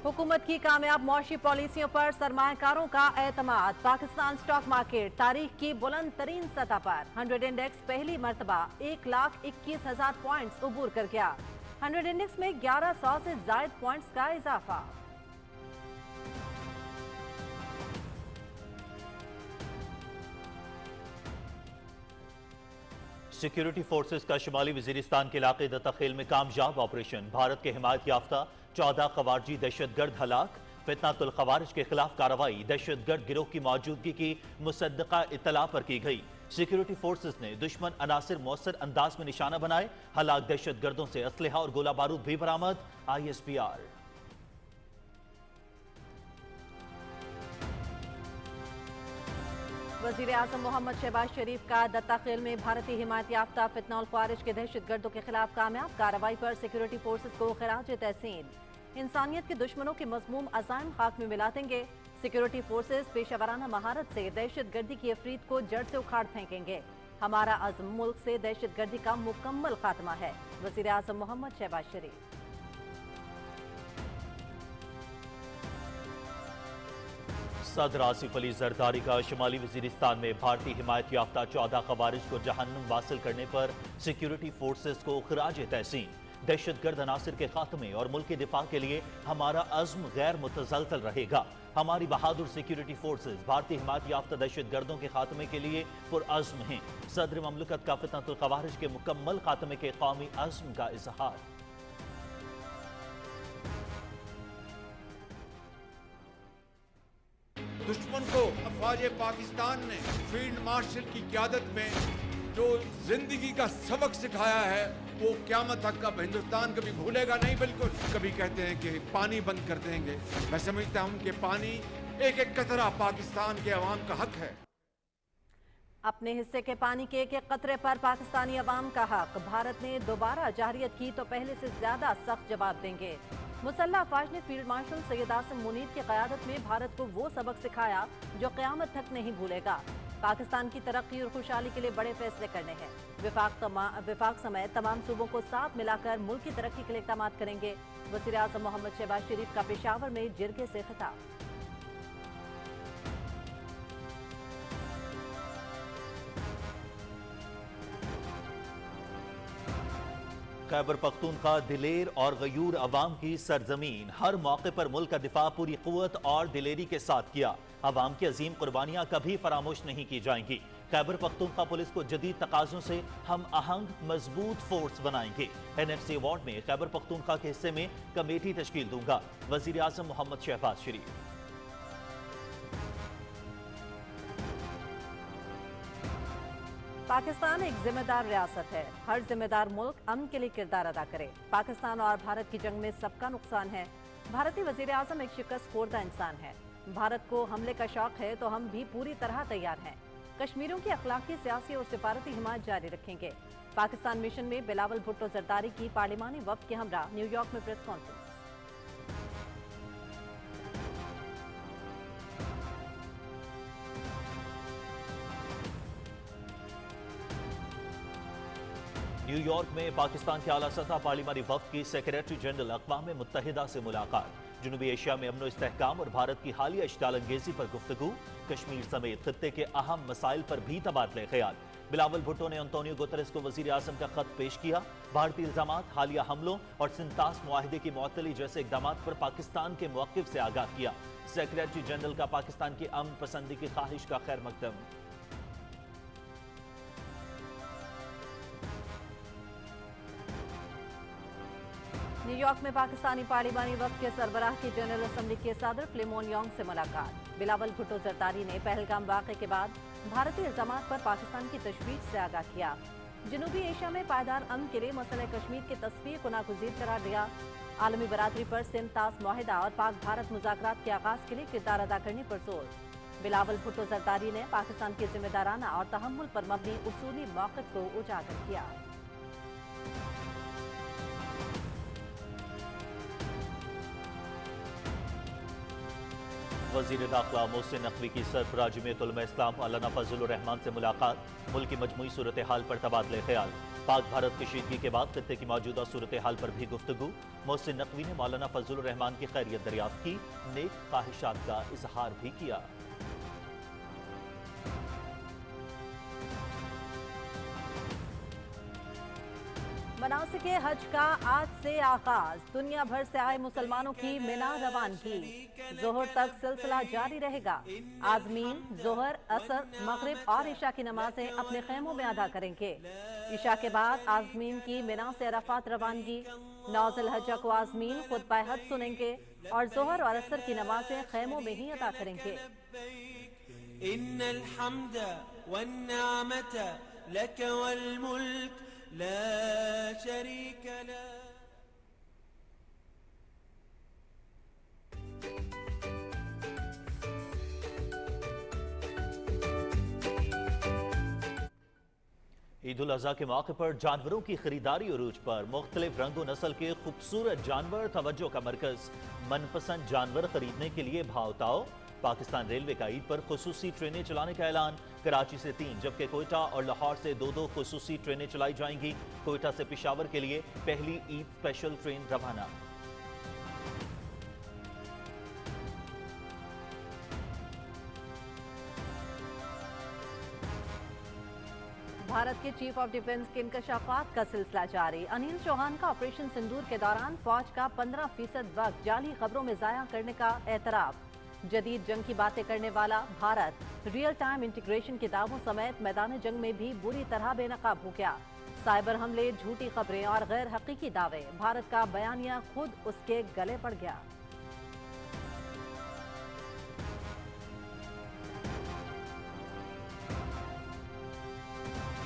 हुकूमत की कामयाब मौशी पॉलिसियों पर सरमायाकारों का एतमाद। पाकिस्तान स्टॉक मार्केट तारीख की बुलंद तरीन सतह पर। 100 इंडेक्स पहली मरतबा 1,21,000 पॉइंट्स उबूर कर गया। 100 इंडेक्स में 1100 से जायद पॉइंट्स का इजाफा। सिक्योरिटी फोर्सेस का शुमाली वजीरिस्तान के इलाके दत्ताखेल में कामयाब ऑपरेशन। भारत के हिमायत याफ्ता 14 खवारजी दहशतगर्द हलाक। फितनातुल खवारिज के खिलाफ कार्रवाई दहशतगर्द गिरोह की मौजूदगी की मुसद्दका इत्तला पर की गई। सिक्योरिटी फोर्सेस ने दुश्मन अनासिर मौसर अंदाज में निशाना बनाए। हलाक दहशतगर्दों से असलहा और गोला बारूद भी बरामद। ISPR। वजीर आजम मोहम्मद शहबाज शरीफ का दत्ताखेल में भारतीय हिमायत याफ्ता फितनाउल ख्वारिज के दहशतगर्दों के खिलाफ कामयाब कार्रवाई पर सिक्योरिटी फोर्सेस को खिराज तहसीन। इंसानियत के दुश्मनों के मज़मूम अज़ाइम खाक में मिला देंगे। सिक्योरिटी फोर्सेस पेशावराना महारत से दहशतगर्दी की अफरीद को जड़ से उखाड़ फेंकेंगे। हमारा अज़्म मुल्क से दहशतगर्दी का मुकम्मल खात्मा है। वजीर आजम मोहम्मद शहबाज शरीफ। सदर आसिफ अली जरदारी का शुमाली वजीरिस्तान में भारतीय हिमायत याफ्ता 14 खवारिज को जहन्नुम वासिल करने पर सिक्योरिटी फोर्सेस को खिराज तहसीन। दहशतगर्द अनासिर के खात्मे और मुल्क के दिफा के लिए हमारा अज़्म गैर मुतज़लज़ल रहेगा। हमारी बहादुर सिक्योरिटी फोर्सेस भारतीय हिमायत याफ्ता दहशतगर्दों के खात्मे के लिए पुरअज़्म हैं। सदर ममलकत का फितनतुल खवारिज के मुकम्मल खात्मे के कौमी अज़्म का इज़हार। दुश्मन को अफवाज पाकिस्तान ने फील्ड मार्शल की क़यादत में जो जिंदगी का सबक सिखाया है वो क़यामत तक का हिंदुस्तान कभी भूलेगा नहीं। बिल्कुल कभी कहते हैं कि पानी बंद कर देंगे, मैं समझता हूं कि पानी एक एक कतरा पाकिस्तान के अवाम का हक है। अपने हिस्से के पानी के एक एक कतरे पर पाकिस्तानी अवाम का हक। भारत ने दोबारा जाहिरियत की तो पहले से ज्यादा सख्त जवाब देंगे। मुसल्लह अफवाज ने फील्ड मार्शल सैयद आसिम मुनीर की क़यादत में भारत को वो सबक सिखाया जो क़यामत तक नहीं भूलेगा। पाकिस्तान की तरक्की और खुशहाली के लिए बड़े फैसले करने हैं। विफाक समेत तमाम सूबों को साथ मिलाकर मुल्क की तरक्की के लिए इक़दाम करेंगे। वज़ीर आज़म मोहम्मद शहबाज शरीफ का पेशावर में जिरगे से खिताब। खैबर पख्तूनख्वा दिलेर और गयूर अवाम की सरजमीन। हर मौके पर मुल्क का दिफा पूरी कुव्वत और दिलेरी के साथ किया। अवाम की अजीम कुर्बानियां कभी फरामोश नहीं की जाएंगी। खैबर पख्तूनख्वा पुलिस को जदीद तकाजों से हम आहंग मजबूत फोर्स बनाएंगे। NFC अवार्ड में खैबर पख्तूनख्वा के हिस्से में कमेटी तश्कील दूंगा। वजीर आजम मोहम्मद शहबाज शरीफ। पाकिस्तान एक जिम्मेदार रियासत है। हर जिम्मेदार मुल्क अमन के लिए किरदार अदा करे। पाकिस्तान और भारत की जंग में सबका नुकसान है। भारतीय वजीर आजम एक शिकस्त खोरदा इंसान है। भारत को हमले का शौक है तो हम भी पूरी तरह तैयार हैं। कश्मीरियों की अखलाकी, सियासी और सिफारती हिमायत जारी रखेंगे। पाकिस्तान मिशन में बिलावल भुट्टो जरदारी की पार्लिमानी वफ्द के हमरा न्यूयॉर्क में प्रेस कॉन्फ्रेंस। न्यूयॉर्क में पाकिस्तान के आला सतह पार्लिमानी वफ्द की सेक्रेटरी जनरल अक़वाम मुत्तहिदा से मुलाकात। जनूबी एशिया में अमन इस्तेहकाम और भारत की हालिया इश्ताल अंगेजी पर गुफ्तगू। कश्मीर समेत खित्ते के अहम मसाइल पर भी तबादले ख्याल। बिलावल भुट्टो ने अंतोनियो गुतरेस को वजीर आजम का खत पेश किया। भारतीय इल्जामात, हालिया हमलों और सिंतास मुआहिदे की मुअत्तली जैसे इक़दामात पर पाकिस्तान के मौक़िफ़ से आगाह किया। सेक्रेटरी जनरल का पाकिस्तान की अमन पसंदी की ख्वाहिश का खैर मकदम। न्यूयॉर्क में पाकिस्तानी पार्लिमानी वफ्द के सरबराह की जनरल असम्बली के सदर फ्लेमोन योंग से मुलाकात। बिलावल भुट्टो जरदारी ने पहलगाम वाक़े के बाद भारतीय इल्जामात पर पाकिस्तान की तशवीश से आगाह किया। जनूबी एशिया में पायदार अमन के लिए मसला कश्मीर की तस्वीर को नागुज़ीर करार दिया। आलमी बरादरी पर सिंतास मुआहिदा और पाक भारत मुज़ाकरात के आगाज़ के लिए किरदार अदा करने पर जोर। बिलावल भुट्टो जरदारी ने पाकिस्तान के जिम्मेदाराना और तहम्मुल पर मबनी उसूली मौक़िफ़ को उजागर किया। वजीर दाखिला मोहसिन नकवी की सरबराह जमीयत उलमा इस्लाम मौलाना फजलुर रहमान से मुलाकात, मुल्क की मजमूई सूरत हाल पर तबादले ख्याल। पाक भारत कशीदगी के बाद खत्ते की मौजूदा सूरत हाल पर भी गुफ्तगू। मोहसिन नकवी ने मौलाना फजलुर रहमान की खैरियत दरियाफ्त की, नेक ख्वाहिशात का इजहार भी किया। मनासिक हज का आज से आगाज, दुनिया भर से आए मुसलमानों की मिना रवानगी। जोहर तक सिलसिला जारी रहेगा। आजमीन जोहर, असर, मगरिब और इशा की नमाजें अपने खेमों में अदा करेंगे। इशा के बाद आजमीन की मिना से अराफात रवानगी। 9 ज़िलहज्जा को आजमीन खुतबा हज सुनेंगे और जोहर और असर की नमाजें खेमों में ही अदा करेंगे। इन्नल हम्द वन्निअमत लक वल मुल्क ला शरीक लक। ईद उल अज़हा के मौके पर जानवरों की खरीदारी उरूज पर। मुख्तलिफ रंगो नस्ल के खूबसूरत जानवर तवज्जो का मरकज। मनपसंद जानवर खरीदने के लिए भाव-ताव। पाकिस्तान रेलवे का ईद पर खुसूसी ट्रेनें चलाने का ऐलान। कराची से 3 जबकि कोयटा और लाहौर से 2 खुसूसी ट्रेनें चलाई जाएंगी। कोयटा से पेशावर के लिए पहली ईद स्पेशल ट्रेन रवाना। भारत के चीफ ऑफ डिफेंस के इंकशाफात का सिलसिला जारी। अनिल चौहान का ऑपरेशन सिंदूर के दौरान फौज का 15% वक्त जाली खबरों में जाया करने का एतराफ। जदीद जंग की बातें करने वाला भारत रियल टाइम इंटीग्रेशन के दावों समेत मैदान जंग में भी बुरी तरह बेनकाब हो गया। साइबर हमले, झूठी खबरें और गैर हकीकी दावे, भारत का बयानिया खुद उसके गले पड़ गया।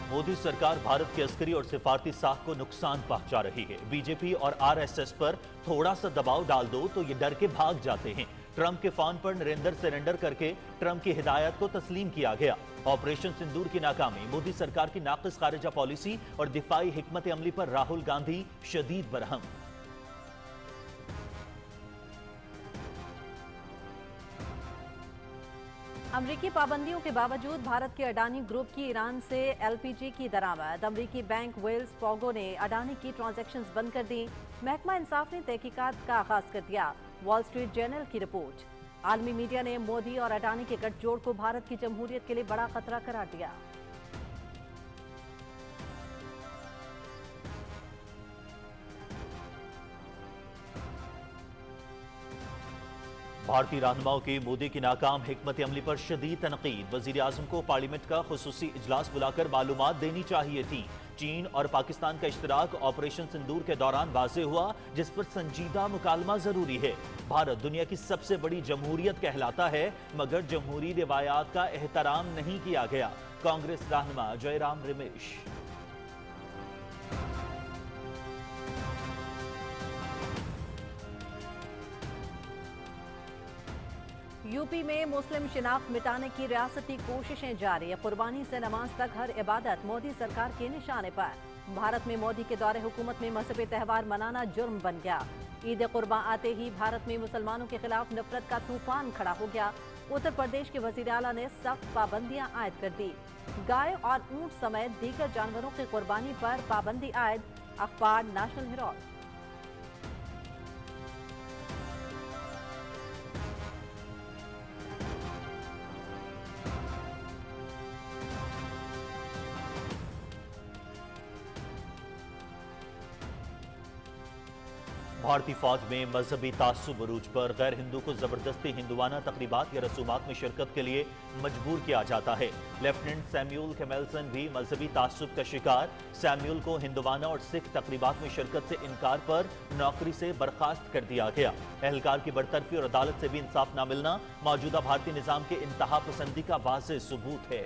मोदी सरकार भारत की अस्करी और सिफारती साख को नुकसान पहुंचा रही है। बीजेपी और आरएसएस पर थोड़ा सा दबाव डाल दो तो ये डर के भाग जाते हैं। ट्रंप के फोन पर नरेंद्र सरेंडर करके ट्रंप की हिदायत को तस्लीम किया गया। ऑपरेशन सिंदूर की नाकामी, मोदी सरकार की नाकिस खारिजा पॉलिसी और दिफाई हिकमत अमली पर राहुल गांधी शदीद बरहम। अमरीकी पाबंदियों के बावजूद भारत के अडानी ग्रुप की ईरान से एलपीजी की दरामद। अमरीकी बैंक वेल्स फार्गो ने अडानी की ट्रांजैक्शंस बंद कर दी। महकमा इंसाफ ने तहकीकात का आगाज कर दिया। वॉल स्ट्रीट जर्नल की रिपोर्ट। आलमी मीडिया ने मोदी और अडानी के गठजोड़ को भारत की जमहूरियत के लिए बड़ा खतरा करार दिया। भारतीय रहनुमाओं की मोदी की नाकाम हिकमत अमली पर शदीद तनकीद। वजीर आजम को पार्लियामेंट का खुसूसी इजलास बुलाकर मालूमात देनी चाहिए थी। चीन और पाकिस्तान का इश्तराक ऑपरेशन सिंदूर के दौरान वाज़े हुआ, जिस पर संजीदा मुकालमा जरूरी है। भारत दुनिया की सबसे बड़ी जमहूरियत कहलाता है, मगर जमहूरी रिवायात का एहतराम नहीं किया गया। कांग्रेस रहनुमा जयराम रमेश। यूपी में मुस्लिम शिनाख्त मिटाने की रियासती कोशिशें जारी। कुर्बानी से नमाज तक हर इबादत मोदी सरकार के निशाने पर। भारत में मोदी के दौरे हुकूमत में मजहबी त्यौहार मनाना जुर्म बन गया। ईद कुर्बान आते ही भारत में मुसलमानों के खिलाफ नफरत का तूफान खड़ा हो गया। उत्तर प्रदेश के वजीर आला ने सख्त पाबंदियां आयद कर दी। गाय और ऊंट समेत दीगर जानवरों की कुर्बानी पर पाबंदी आयद। अखबार नेशनल हेराल्ड। भारतीय फौज में मजहबी तासुब अरूज पर। गैर हिंदू को जबरदस्ती हिंदुआना तकरीबात या रसूमात में शिरकत के लिए मजबूर किया जाता है। लेफ्टिनेंट सैम्यूल कैमेल्सन भी मजहबी तासुब का शिकार। सैम्यूल को हिंदुआना और सिख तकरीबात में शिरकत से इनकार पर नौकरी से बर्खास्त कर दिया गया। एहलकार की बरतरफी और अदालत से भी इंसाफ न मिलना मौजूदा भारतीय निजाम के इंतहा पसंदी का वाज़ेह सबूत है।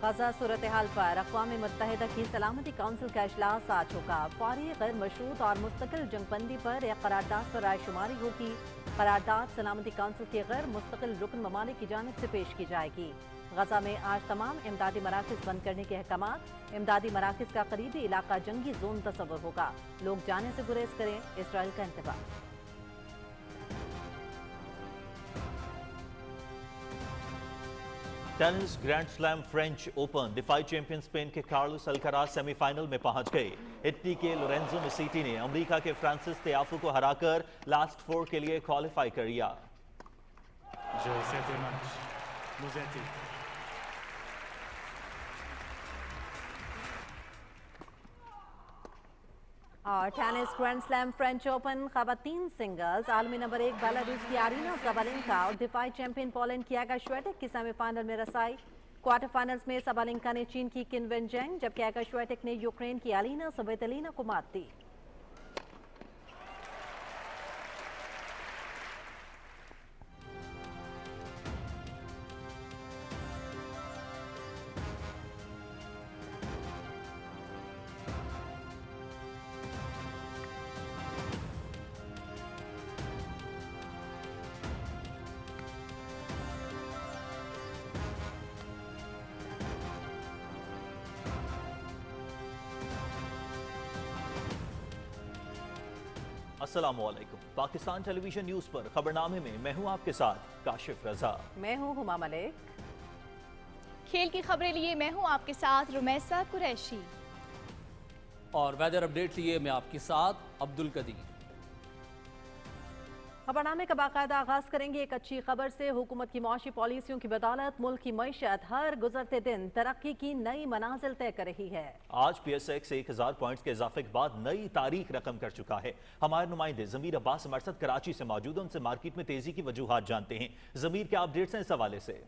गजा सूरत हाल पर अक़वाम मुत्तहिदा की सलामती काउंसिल का इजलास आज होगा। फौरी गैर मशरूत और मुस्तकिल जंगबंदी पर एक करारदाद पर रायशुमारी होगी। करारदाद सलामती काउंसिल के गैर मुस्तकिल रुकन ममालिक की जानिब से पेश की जाएगी। गजा में आज तमाम इमदादी मराकज बंद करने के अहकामात। इमदादी मराकज का करीबी इलाका जंगी जोन तस्वर होगा। लोग जाने से गुरेज करें, इसराइल का इंतबाह। Tennis grand slam French Open डिफाई चैंपियन स्पेन के कार्लोस अल्काराज सेमीफाइनल में पहुंच गए। इटली के लोरेंजो मेसीटी ने अमेरिका के फ्रांसिस तियाफो को हराकर लास्ट फोर के लिए क्वालिफाई कर लिया। और tennis grand slam French Open खवातीन सिंगल्स आलमी नंबर 1 बेलारूस की आरीना ज़बालेंका और डिफाई चैंपियन पोलैंड की आगा श्वेटेक की सेमीफाइनल में रसाई। क्वार्टर फाइनल्स में ज़बालेंका ने चीन की किन वेनजेंग जबकि आगा श्वेटेक ने यूक्रेन की अलीना सवेतलीना को मात दी। अस्सलामुअलैकुम। पाकिस्तान टेलीविजन न्यूज पर खबरनामे में मैं हूं आपके साथ काशिफ रजा। मैं हूं हुमा मलिक। खेल की खबरें लिए मैं हूं आपके साथ रुमैसा कुरैशी। और वेदर अपडेट लिए मैं आपके साथ अब्दुल कदीर। खबरनामे का बाकायदा आगाज करेंगे एक अच्छी खबर से। हुकूमत की मौशी पॉलिसियों की बदौलत मुल्क की मईशत हर गुजरते दिन तरक्की की नई मनाजिल तय कर रही है। आज PSX 1000 पॉइंट्स के इजाफे के बाद नई तारीख रकम कर चुका है। हमारे नुमाइंदे जमीर अब्बास हमारे साथ कराची से मौजूद हैं, उनसे मार्केट में तेजी की वजूहात जानते हैं। जमीर, क्या अपडेट्स हैं इस हवाले से?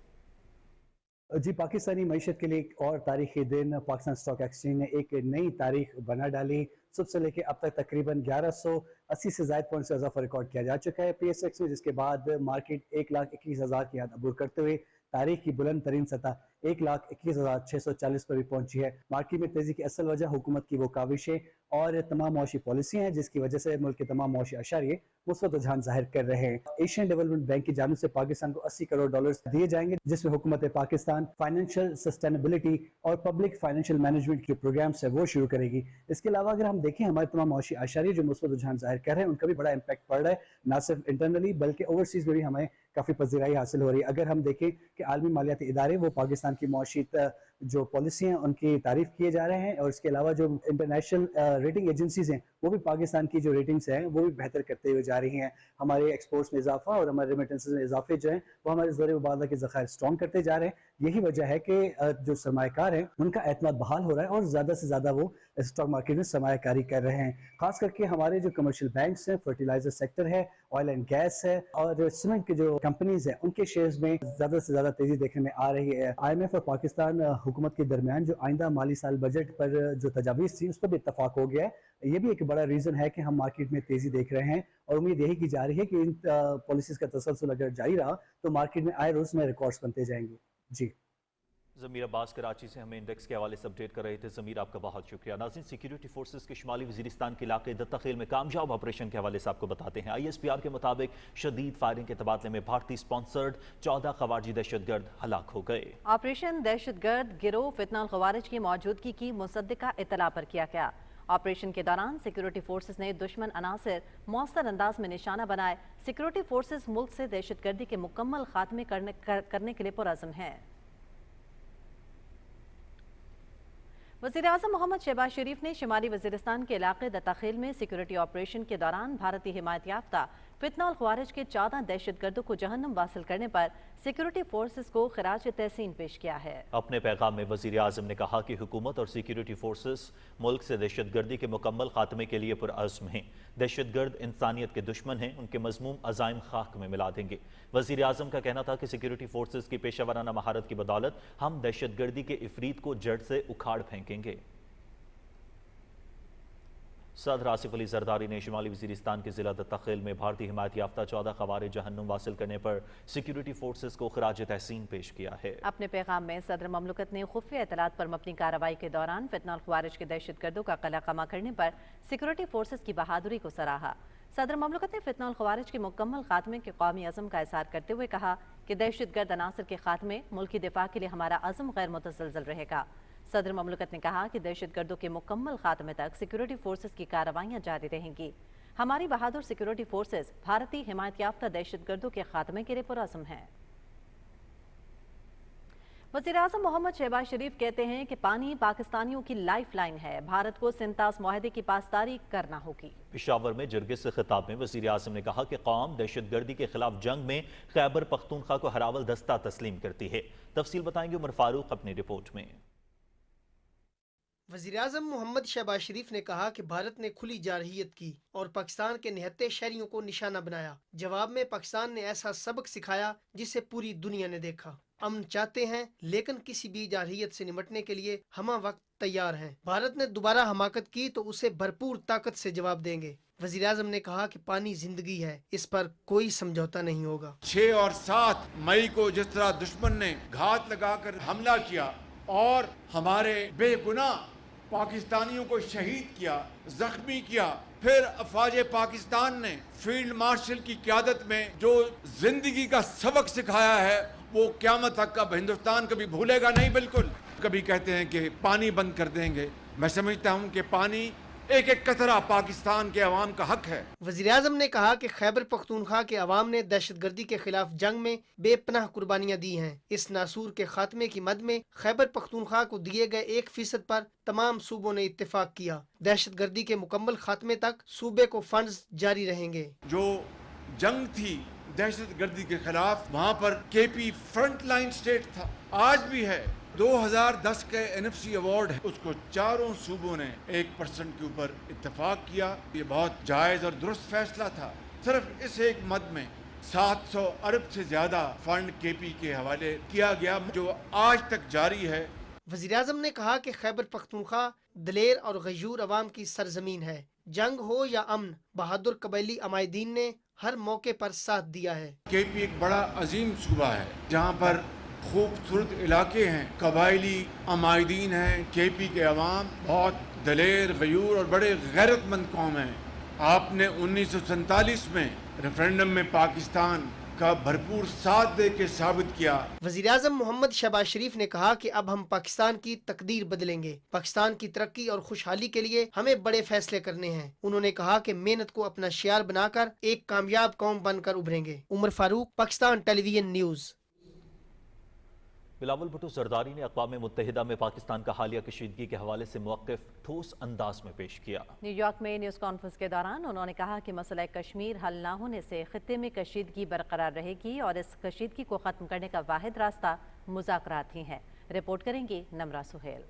जी, पाकिस्तानी मईशत के लिए एक और तारीखी दिन। पाकिस्तान स्टॉक एक्सचेंज ने एक नई तारीख बना डाली। सुबह से लेकर अब तक तकरीबन 1180 से ज़ायद पॉइंट से इजाफा रिकॉर्ड किया जा चुका है PSX में, जिसके बाद मार्केट 1,21,000 की हद अबूर करते हुए तारीख की बुलंद तरीन सतह 1,21,640 पर भी पहुंची है। मार्केट में तेजी की असल वजह हुकूमत की वो काविशें और तमाम मौशी पॉलिसियां हैं, जिसकी वजह से मुल्क के तमाम मौशी अशारिये मुस्बत रुझान जाहिर कर रहे हैं। एशियन डेवलपमेंट बैंक की जानिब से पाकिस्तान को 80 करोड़ डॉलर्स दिए जाएंगे, जिसमें हुकूमत पाकिस्तान फाइनेंशियल सस्टेनेबिलिटी और पब्लिक फाइनेंशियल मैनेजमेंट के प्रोग्राम्स है वो शुरू करेगी। इसके अलावा अगर हम देखें, हमारे तमाम मौशी अशारिये जो मुस्बत रुझान जाहिर कर रहे हैं, उनका भी बड़ा इम्पैक्ट पड़ रहा है, ना सिर्फ इंटरनली बल्कि ओवरसीज में भी हमें काफ़ी पजीराई हासिल हो रही है। अगर हम देखें कि आलमी मालियाती इदारे वो पाकिस्तान की मौशी जो पॉलिसी हैं उनकी तारीफ किए जा रहे हैं, और इसके अलावा जो इंटरनेशनल रेटिंग एजेंसीज हैं वो भी पाकिस्तान की जो रेटिंग्स हैं वो भी बेहतर करते हुए जा रही हैं। हमारे एक्सपोर्ट्स में इजाफा और हमारे रेमिटेंसेस में इजाफे जो हैं वो हमारे ज़रिए मुबादला के ज़खायर स्ट्रॉन्ग करते जा रहे हैं। यही वजह है कि जो सरमायाकार हैं उनका एतमाद बहाल हो रहा है और ज़्यादा से ज़्यादा वो स्टॉक मार्केट में सरमायाकारी कर रहे हैं। खास करके हमारे जो कमर्शियल बैंक्स हैं, फर्टिलाइजर सेक्टर है, ऑयल एंड गैस है और सीमेंट की जो कंपनीज हैं उनके शेयर्स में ज़्यादा से ज़्यादा तेजी देखने में आ रही है। IMF और पाकिस्तान हुकूमत के दरमियान जो आइंदा माली साल बजट पर जो तजावीज़ थी उस पर भी इत्तफाक हो गया है। ये भी एक बड़ा रीज़न है कि हम मार्केट में तेज़ी देख रहे हैं और उम्मीद यही की जा रही है कि इन पॉलिसीज़ का तसलसल अगर जारी रहा तो मार्केट में आए रोज़ नए रिकॉर्ड्स बनते जाएंगे। जी, ज़मीर अब्बास कराची से हमें इंडेक्स के हवाले से अपडेट कर रहे थे। ज़मीर, आपका बहुत शुक्रिया। नाज़रीन, सिक्योरिटी फोर्सेस के शुमाली वज़ीरिस्तान के इलाके दत्ताखेल में कामयाब ऑपरेशन के हवाले से आपको बताते हैं। ISPR के मुताबिक शदीद फायरिंग के तबादले में भारतीय स्पॉन्सर्ड 14 ख़वारिजी दहशतगर्द हलाक हो गए। ऑपरेशन दहशतगर्द गिरोह फितनल ख़वारिज की मौजूदगी की मुसद्दिका इत्तला पर किया गया। ऑपरेशन के दौरान सिक्योरिटी फोर्सेस ने दुश्मन अनासर मौसर अंदाज में निशाना बनाए। सिक्योरिटी फोर्सेस मुल्क से दहशतगर्दी के मुकम्मल खात्मे करने के लिए पुरअज़्म हैं। वज़ीर-ए-आज़म मोहम्मद शहबाज शरीफ ने शुमाली वज़ीरिस्तान के इलाके दत्ताखेल में सिक्योरिटी ऑपरेशन के दौरान भारतीय हिमायत याफ्ता फितनल ख़वारिज के 14 दहशतगर्दों को जहन्नुम वासिल करने पर सिक्योरिटी फोर्सेस को खिराज तहसीन पेश किया है। अपने पैगाम में वज़ीर-ए-आज़म ने कहा कि हुकूमत और सिक्योरिटी फोर्सेस मुल्क से दहशतगर्दी के मुकम्मल खात्मे के लिए पुरअज़्म हैं। दहशतगर्द इंसानियत के दुश्मन हैं, उनके मज़मूम अज़ाइम खाक में मिला देंगे। वज़ीर-ए-आज़म का कहना था कि सिक्योरिटी फोर्सेस की पेशेवराना महारत की बदौलत हम दहशतगर्दी के इफरीत को जड़ से उखाड़ फेंकेंगे। सदर आसिफ अली जरदारी ने शुमाली वज़ीरिस्तान के ज़िला दत्ताखेल में भारतीय हिमायत याफ्ता 14 ख़वारिज जहन्नुम वासिल करने पर सिक्योरिटी फोर्सेस को खिराज तहसीन पेश किया है। अपने पैगाम में सदर ममलकत ने खुफिया इतलात पर मबनी कार्रवाई के दौरान फितनल ख़वारिज के दहशतगर्दों का कला कमा करने पर सिक्योरिटी फोर्सेस की बहादुरी को सराहा। सदर ममलकत ने फितना ख़वारिज के मुकम्मल खात्मे के कौमी अज़म का इज़हार करते हुए कहा कि दहशतगर्द अनासर के खात्मे मुल्की दिफा के लिए हमारा अज़म गैर मुतज़लज़ल रहेगा। सदर ममलकत ने कहा कि दहशतगर्दों के मुकम्मल खात्मे तक सिक्योरिटी फोर्सेस की कार्रवाइयाँ जारी रहेंगी। हमारी बहादुर सिक्योरिटी फोर्सेस भारतीय हिमायत याफ्ता दहशतगर्दों के खात्मे के लिए पुरअज़्म हैं। वज़ीर-ए-आज़म मोहम्मद शहबाज शरीफ कहते हैं कि पानी पाकिस्तानियों की लाइफ लाइन है, भारत को सिंतास मुआहदे की पासदारी करना होगी। पेशावर में जरगिस से खिताब में वज़ीर-ए-आज़म ने कहा कि कौम दहशतगर्दी के खिलाफ जंग में खैबर पख्तूनख्वा को हरावल दस्ता तस्लीम करती है। तफसील बताएंगे उमर फारूक अपनी रिपोर्ट में। वज़ीर-ए-आज़म मोहम्मद शहबाज शरीफ ने कहा कि भारत ने खुली जारहियत की और पाकिस्तान के निहत्ते शहरियों को निशाना बनाया। जवाब में पाकिस्तान ने ऐसा सबक सिखाया जिसे पूरी दुनिया ने देखा। अमन चाहते हैं लेकिन किसी भी जारहियत से निपटने के लिए हम वक्त तैयार हैं। भारत ने दोबारा हमाकत की तो उसे भरपूर ताकत से जवाब देंगे। वज़ीर-ए-आज़म ने कहा कि पानी जिंदगी है, इस पर कोई समझौता नहीं होगा। 6 और 7 मई को जिस तरह दुश्मन ने घात लगाकर हमला किया और हमारे बेगुनाह पाकिस्तानियों को शहीद किया, जख्मी किया, फिर अफवाज पाकिस्तान ने फील्ड मार्शल की क़यादत में जो जिंदगी का सबक सिखाया है वो क़यामत तक का हिंदुस्तान कभी भूलेगा नहीं। बिल्कुल कभी कहते हैं कि पानी बंद कर देंगे, मैं समझता हूँ कि पानी एक एक कतरा पाकिस्तान के अवाम का हक है। वज़ीर-ए-आज़म ने कहा कि खैबर पख्तूनख्वा के अवाम ने दहशतगर्दी के खिलाफ जंग में बेपनाह कुर्बानियाँ दी हैं। इस नासूर के खात्मे की मद में खैबर पख्तूनख्वा को दिए गए 1% पर तमाम सूबों ने इत्तेफाक किया। दहशतगर्दी के मुकम्मल खात्मे तक सूबे को फंड्स जारी रहेंगे। जो जंग थी दहशतगर्दी के खिलाफ, वहाँ पर केपी फ्रंट लाइन स्टेट था, आज भी है। 2010 के NFC अवार्ड है, उसको चारों सूबों ने 1% के ऊपर इत्तेफाक किया। ये बहुत जायज़ और दुरुस्त फैसला था। सिर्फ इस एक मद में 700 अरब से ज़्यादा फंड केपी के हवाले किया गया, जो आज तक जारी है। वज़ीर-ए-आज़म ने कहा कि खैबर पख्तूनख्वा दलेर और गयूर अवाम की सरजमीन है। जंग हो या अमन, बहादुर कबैली अमायदीन ने हर मौके पर साथ दिया है। केपी एक बड़ा अजीम सूबा है जहाँ पर खूबसूरत इलाके हैं, कबायली अमायदीन हैं। केपी के अवाम बहुत दलेर, गयूर और बड़े गैरतमंद कौम हैं। आपने 1947 में रेफरेंडम में पाकिस्तान का भरपूर साथ दे के साबित किया। वज़ीर-ए-आज़म मोहम्मद शहबाज शरीफ ने कहा कि अब हम पाकिस्तान की तकदीर बदलेंगे। पाकिस्तान की तरक्की और खुशहाली के लिए हमें बड़े फैसले करने हैं। उन्होंने कहा कि मेहनत को अपना शियार बनाकर एक कामयाब कौम बनकर उभरेंगे। Umar Farooq, Pakistan television news. बिलावल भुट्टो जरदारी ने अक़वाम मुत्तहिदा में पाकिस्तान का हालिया कशीदगी के हवाले से मौक़िफ़ ठोस अंदाज में पेश किया। न्यूयॉर्क में न्यूज़ कॉन्फ्रेंस के दौरान उन्होंने कहा कि मसला कश्मीर हल न होने से खित्ते में कशीदगी बरकरार रहेगी और इस कशीदगी को ख़त्म करने का वाहिद रास्ता मुज़ाकरात ही है। रिपोर्ट करेंगी नमरा सुहेल।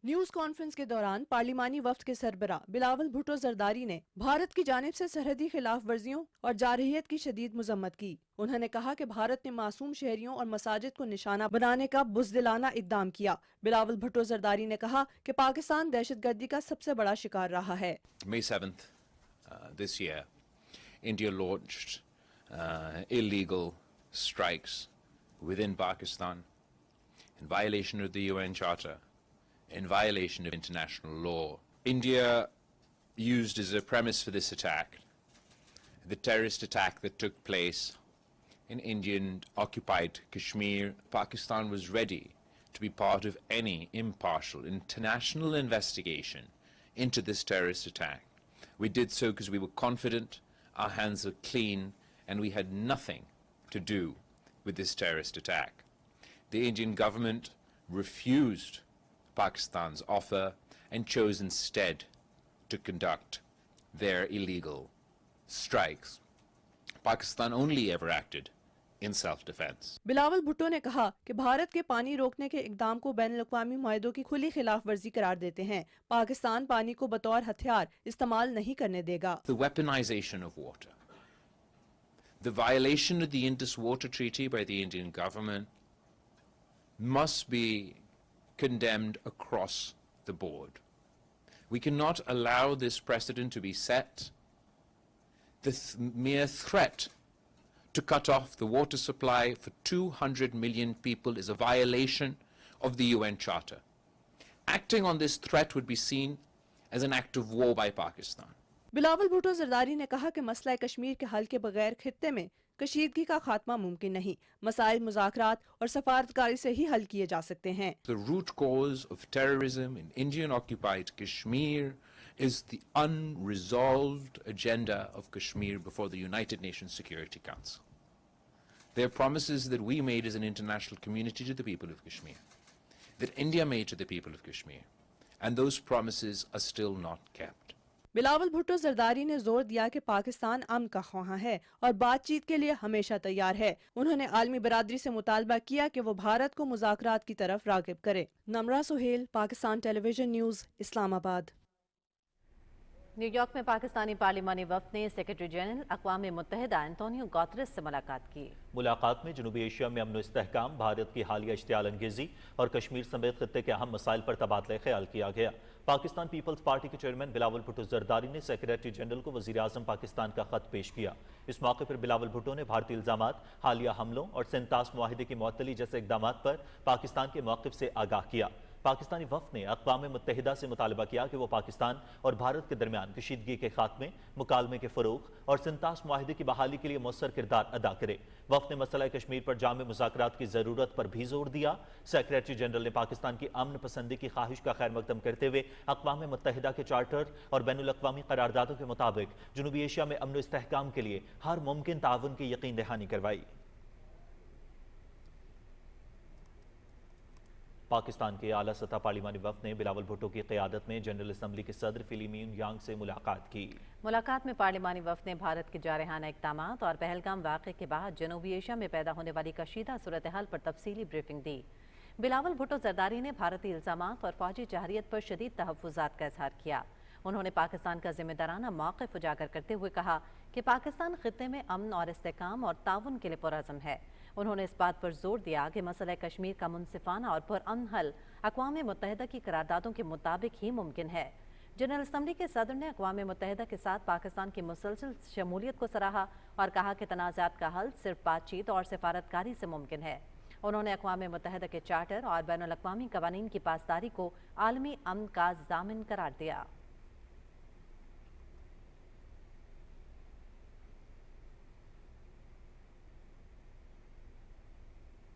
न्यूज़ कॉन्फ्रेंस के दौरान पार्लिमानी वफ्द के सरबरा बिलावल भुट्टो जरदारी ने भारत की जानिब से सरहदी खिलाफ वर्जियों और जारहियत की शदीद मजम्मत की। उन्होंने कहा कि भारत ने मासूम शहरियों और मसाजिद को निशाना बनाने का बुज़दिलाना इक़दाम किया। बिलावल भुट्टो जरदारी ने कहा कि पाकिस्तान दहशतगर्दी का सबसे बड़ा शिकार रहा है। May 7th this year, India launched illegal strikes within Pakistan in violation of the UN Charter, in violation of international law. India used as a premise for this attack the terrorist attack that took place in Indian-occupied Kashmir. Pakistan was ready to be part of any impartial international investigation into this terrorist attack. We did so because we were confident, our hands were clean, and we had nothing to do with this terrorist attack. The Indian government refused Pakistan's offer and chose instead to conduct their illegal strikes. Pakistan only ever acted in self-defense. Bilawal Bhutto ने कहा कि भारत के पानी रोकने के इक़दाम को बैनुल-अक़वामी मुआहदों की खुली खिलाफ वर्जी करार देते हैं। पाकिस्तान पानी को बतौर हथियार इस्तेमाल नहीं करने देगा। The weaponization of water, the violation of the Indus Water Treaty by the Indian government must be condemned across the board. We cannot allow this precedent to be set. The mere threat to cut off the water supply for 200 million people is a violation of the UN Charter. Acting on this threat would be seen as an act of war by Pakistan. Bilawal Bhutto Zardari ने कहा कि मसला कश्मीर के हल के बगैर खित्ते में कशीदगी का खात्मा मुमकिन नहीं, मसाइल मुज़ाकरात और सफारतकारी से ही हल किए जा सकते हैं। The root cause of terrorism in Indian-occupied Kashmir is the unresolved agenda of Kashmir before the United Nations Security Council. There are promises that we made as an international community to the people of Kashmir, that India made to the people of Kashmir, and those promises are still not kept. Bilawal Bhutto Zardari ने जोर दिया कि पाकिस्तान अमन का ख्वाह है और बातचीत के लिए हमेशा तैयार है। उन्होंने आलमी बरादरी से मुतालबा किया कि वो भारत को मुज़ाकरात की तरफ राग़िब करे। Namra Sohail, Pakistan television news, Islamabad. New York में पाकिस्तानी पार्लिमानी वफ़द ने सेक्रेटरी जनरल अक़वाम मुत्तहिदा एंटोनियो गुतेरेस से मुलाकात की। मुलाकात में जनूबी एशिया में अमन इस्तेहकाम, भारत की हालिया इश्तियाल अंगेज़ी और कश्मीर समेत खित्ते के अहम मसाइल पर तबादला ख्याल किया गया। पाकिस्तान पीपल्स पार्टी के चेयरमैन बिलावल भुट्टो जरदारी ने सेक्रेटरी जनरल को वज़ीर आज़म पाकिस्तान का खत पेश किया। इस मौके पर बिलावल भुट्टो ने भारतीय इल्ज़ामात, हालिया हमलों और सेंटास मुआहिदे की मुअत्तली जैसे इक़दामात पर पाकिस्तान के मौक़िफ़ से आगाह किया। पाकिस्तानी वफ़द ने अक़वाम मुत्तहिदा से मुतालबा किया कि वो पाकिस्तान और भारत के दरमियान कशीदगी के खात्मे, मुकालमे के फ़रोग़ और सेंटास मुआहिदे की बहाली के लिए मौसर किरदार अदा करे। वफ़द ने मसला कश्मीर पर जामे मुज़ाकरात की ज़रूरत पर भी जोर दिया। सेक्रेटरी जनरल ने पाकिस्तान की अमन पसंदी की ख्वाहिश का खैर मकदम करते हुए अक़वाम मुत्तहिदा के चार्टर और बैनुल अक़वामी करारदादों के मुताबिक जनूबी एशिया में अमन इस्तेहकाम के लिए हर मुमकिन ताउन की यकीन दहानी करवाई। पाकिस्तान के आला सतह पार्लिमानी वफ़द ने बिलावल भुट्टो की क़यादत में जनरल असम्बली के सदर फिलिमोन यांग से मुलाकात की। मुलाकात में पार्लिमानी वफ़द ने भारत के जारहाना इक़दामात और पहलगाम वाक़े के बाद जनूबी एशिया में पैदा होने वाली कशीदा सूरत हाल पर तफसीली ब्रीफिंग दी। बिलावल भुट्टो जरदारी ने भारतीय इल्ज़ामात और फ़ौजी जहरियत पर शदीद तहफ़्फ़ुज़ात का इज़हार किया। उन्होंने पाकिस्तान का ज़िम्मेदाराना मौक़िफ़ उजागर करते हुए कहा कि पाकिस्तान खित्ते में अमन और इस्तेहकाम और ताउन के लिए पुरअज़्म है। उन्होंने इस बात पर जोर दिया कि मसला कश्मीर का मुनसिफाना और पुरअमन हल अक़वाम मुत्तहिदा की करारदादों के मुताबिक ही मुमकिन है। जनरल असम्बली के सदर ने अक़वाम मुत्तहिदा के साथ पाकिस्तान की मुसलसल शमूलियत को सराहा और कहा कि तनाज़ात का हल सिर्फ बातचीत और सिफारतकारी से मुमकिन है। उन्होंने अक़वाम मुत्तहिदा के चार्टर और बैनुल अक़वामी क़वानीन की पासदारी को आलमी अमन का ज़ामिन करार दिया।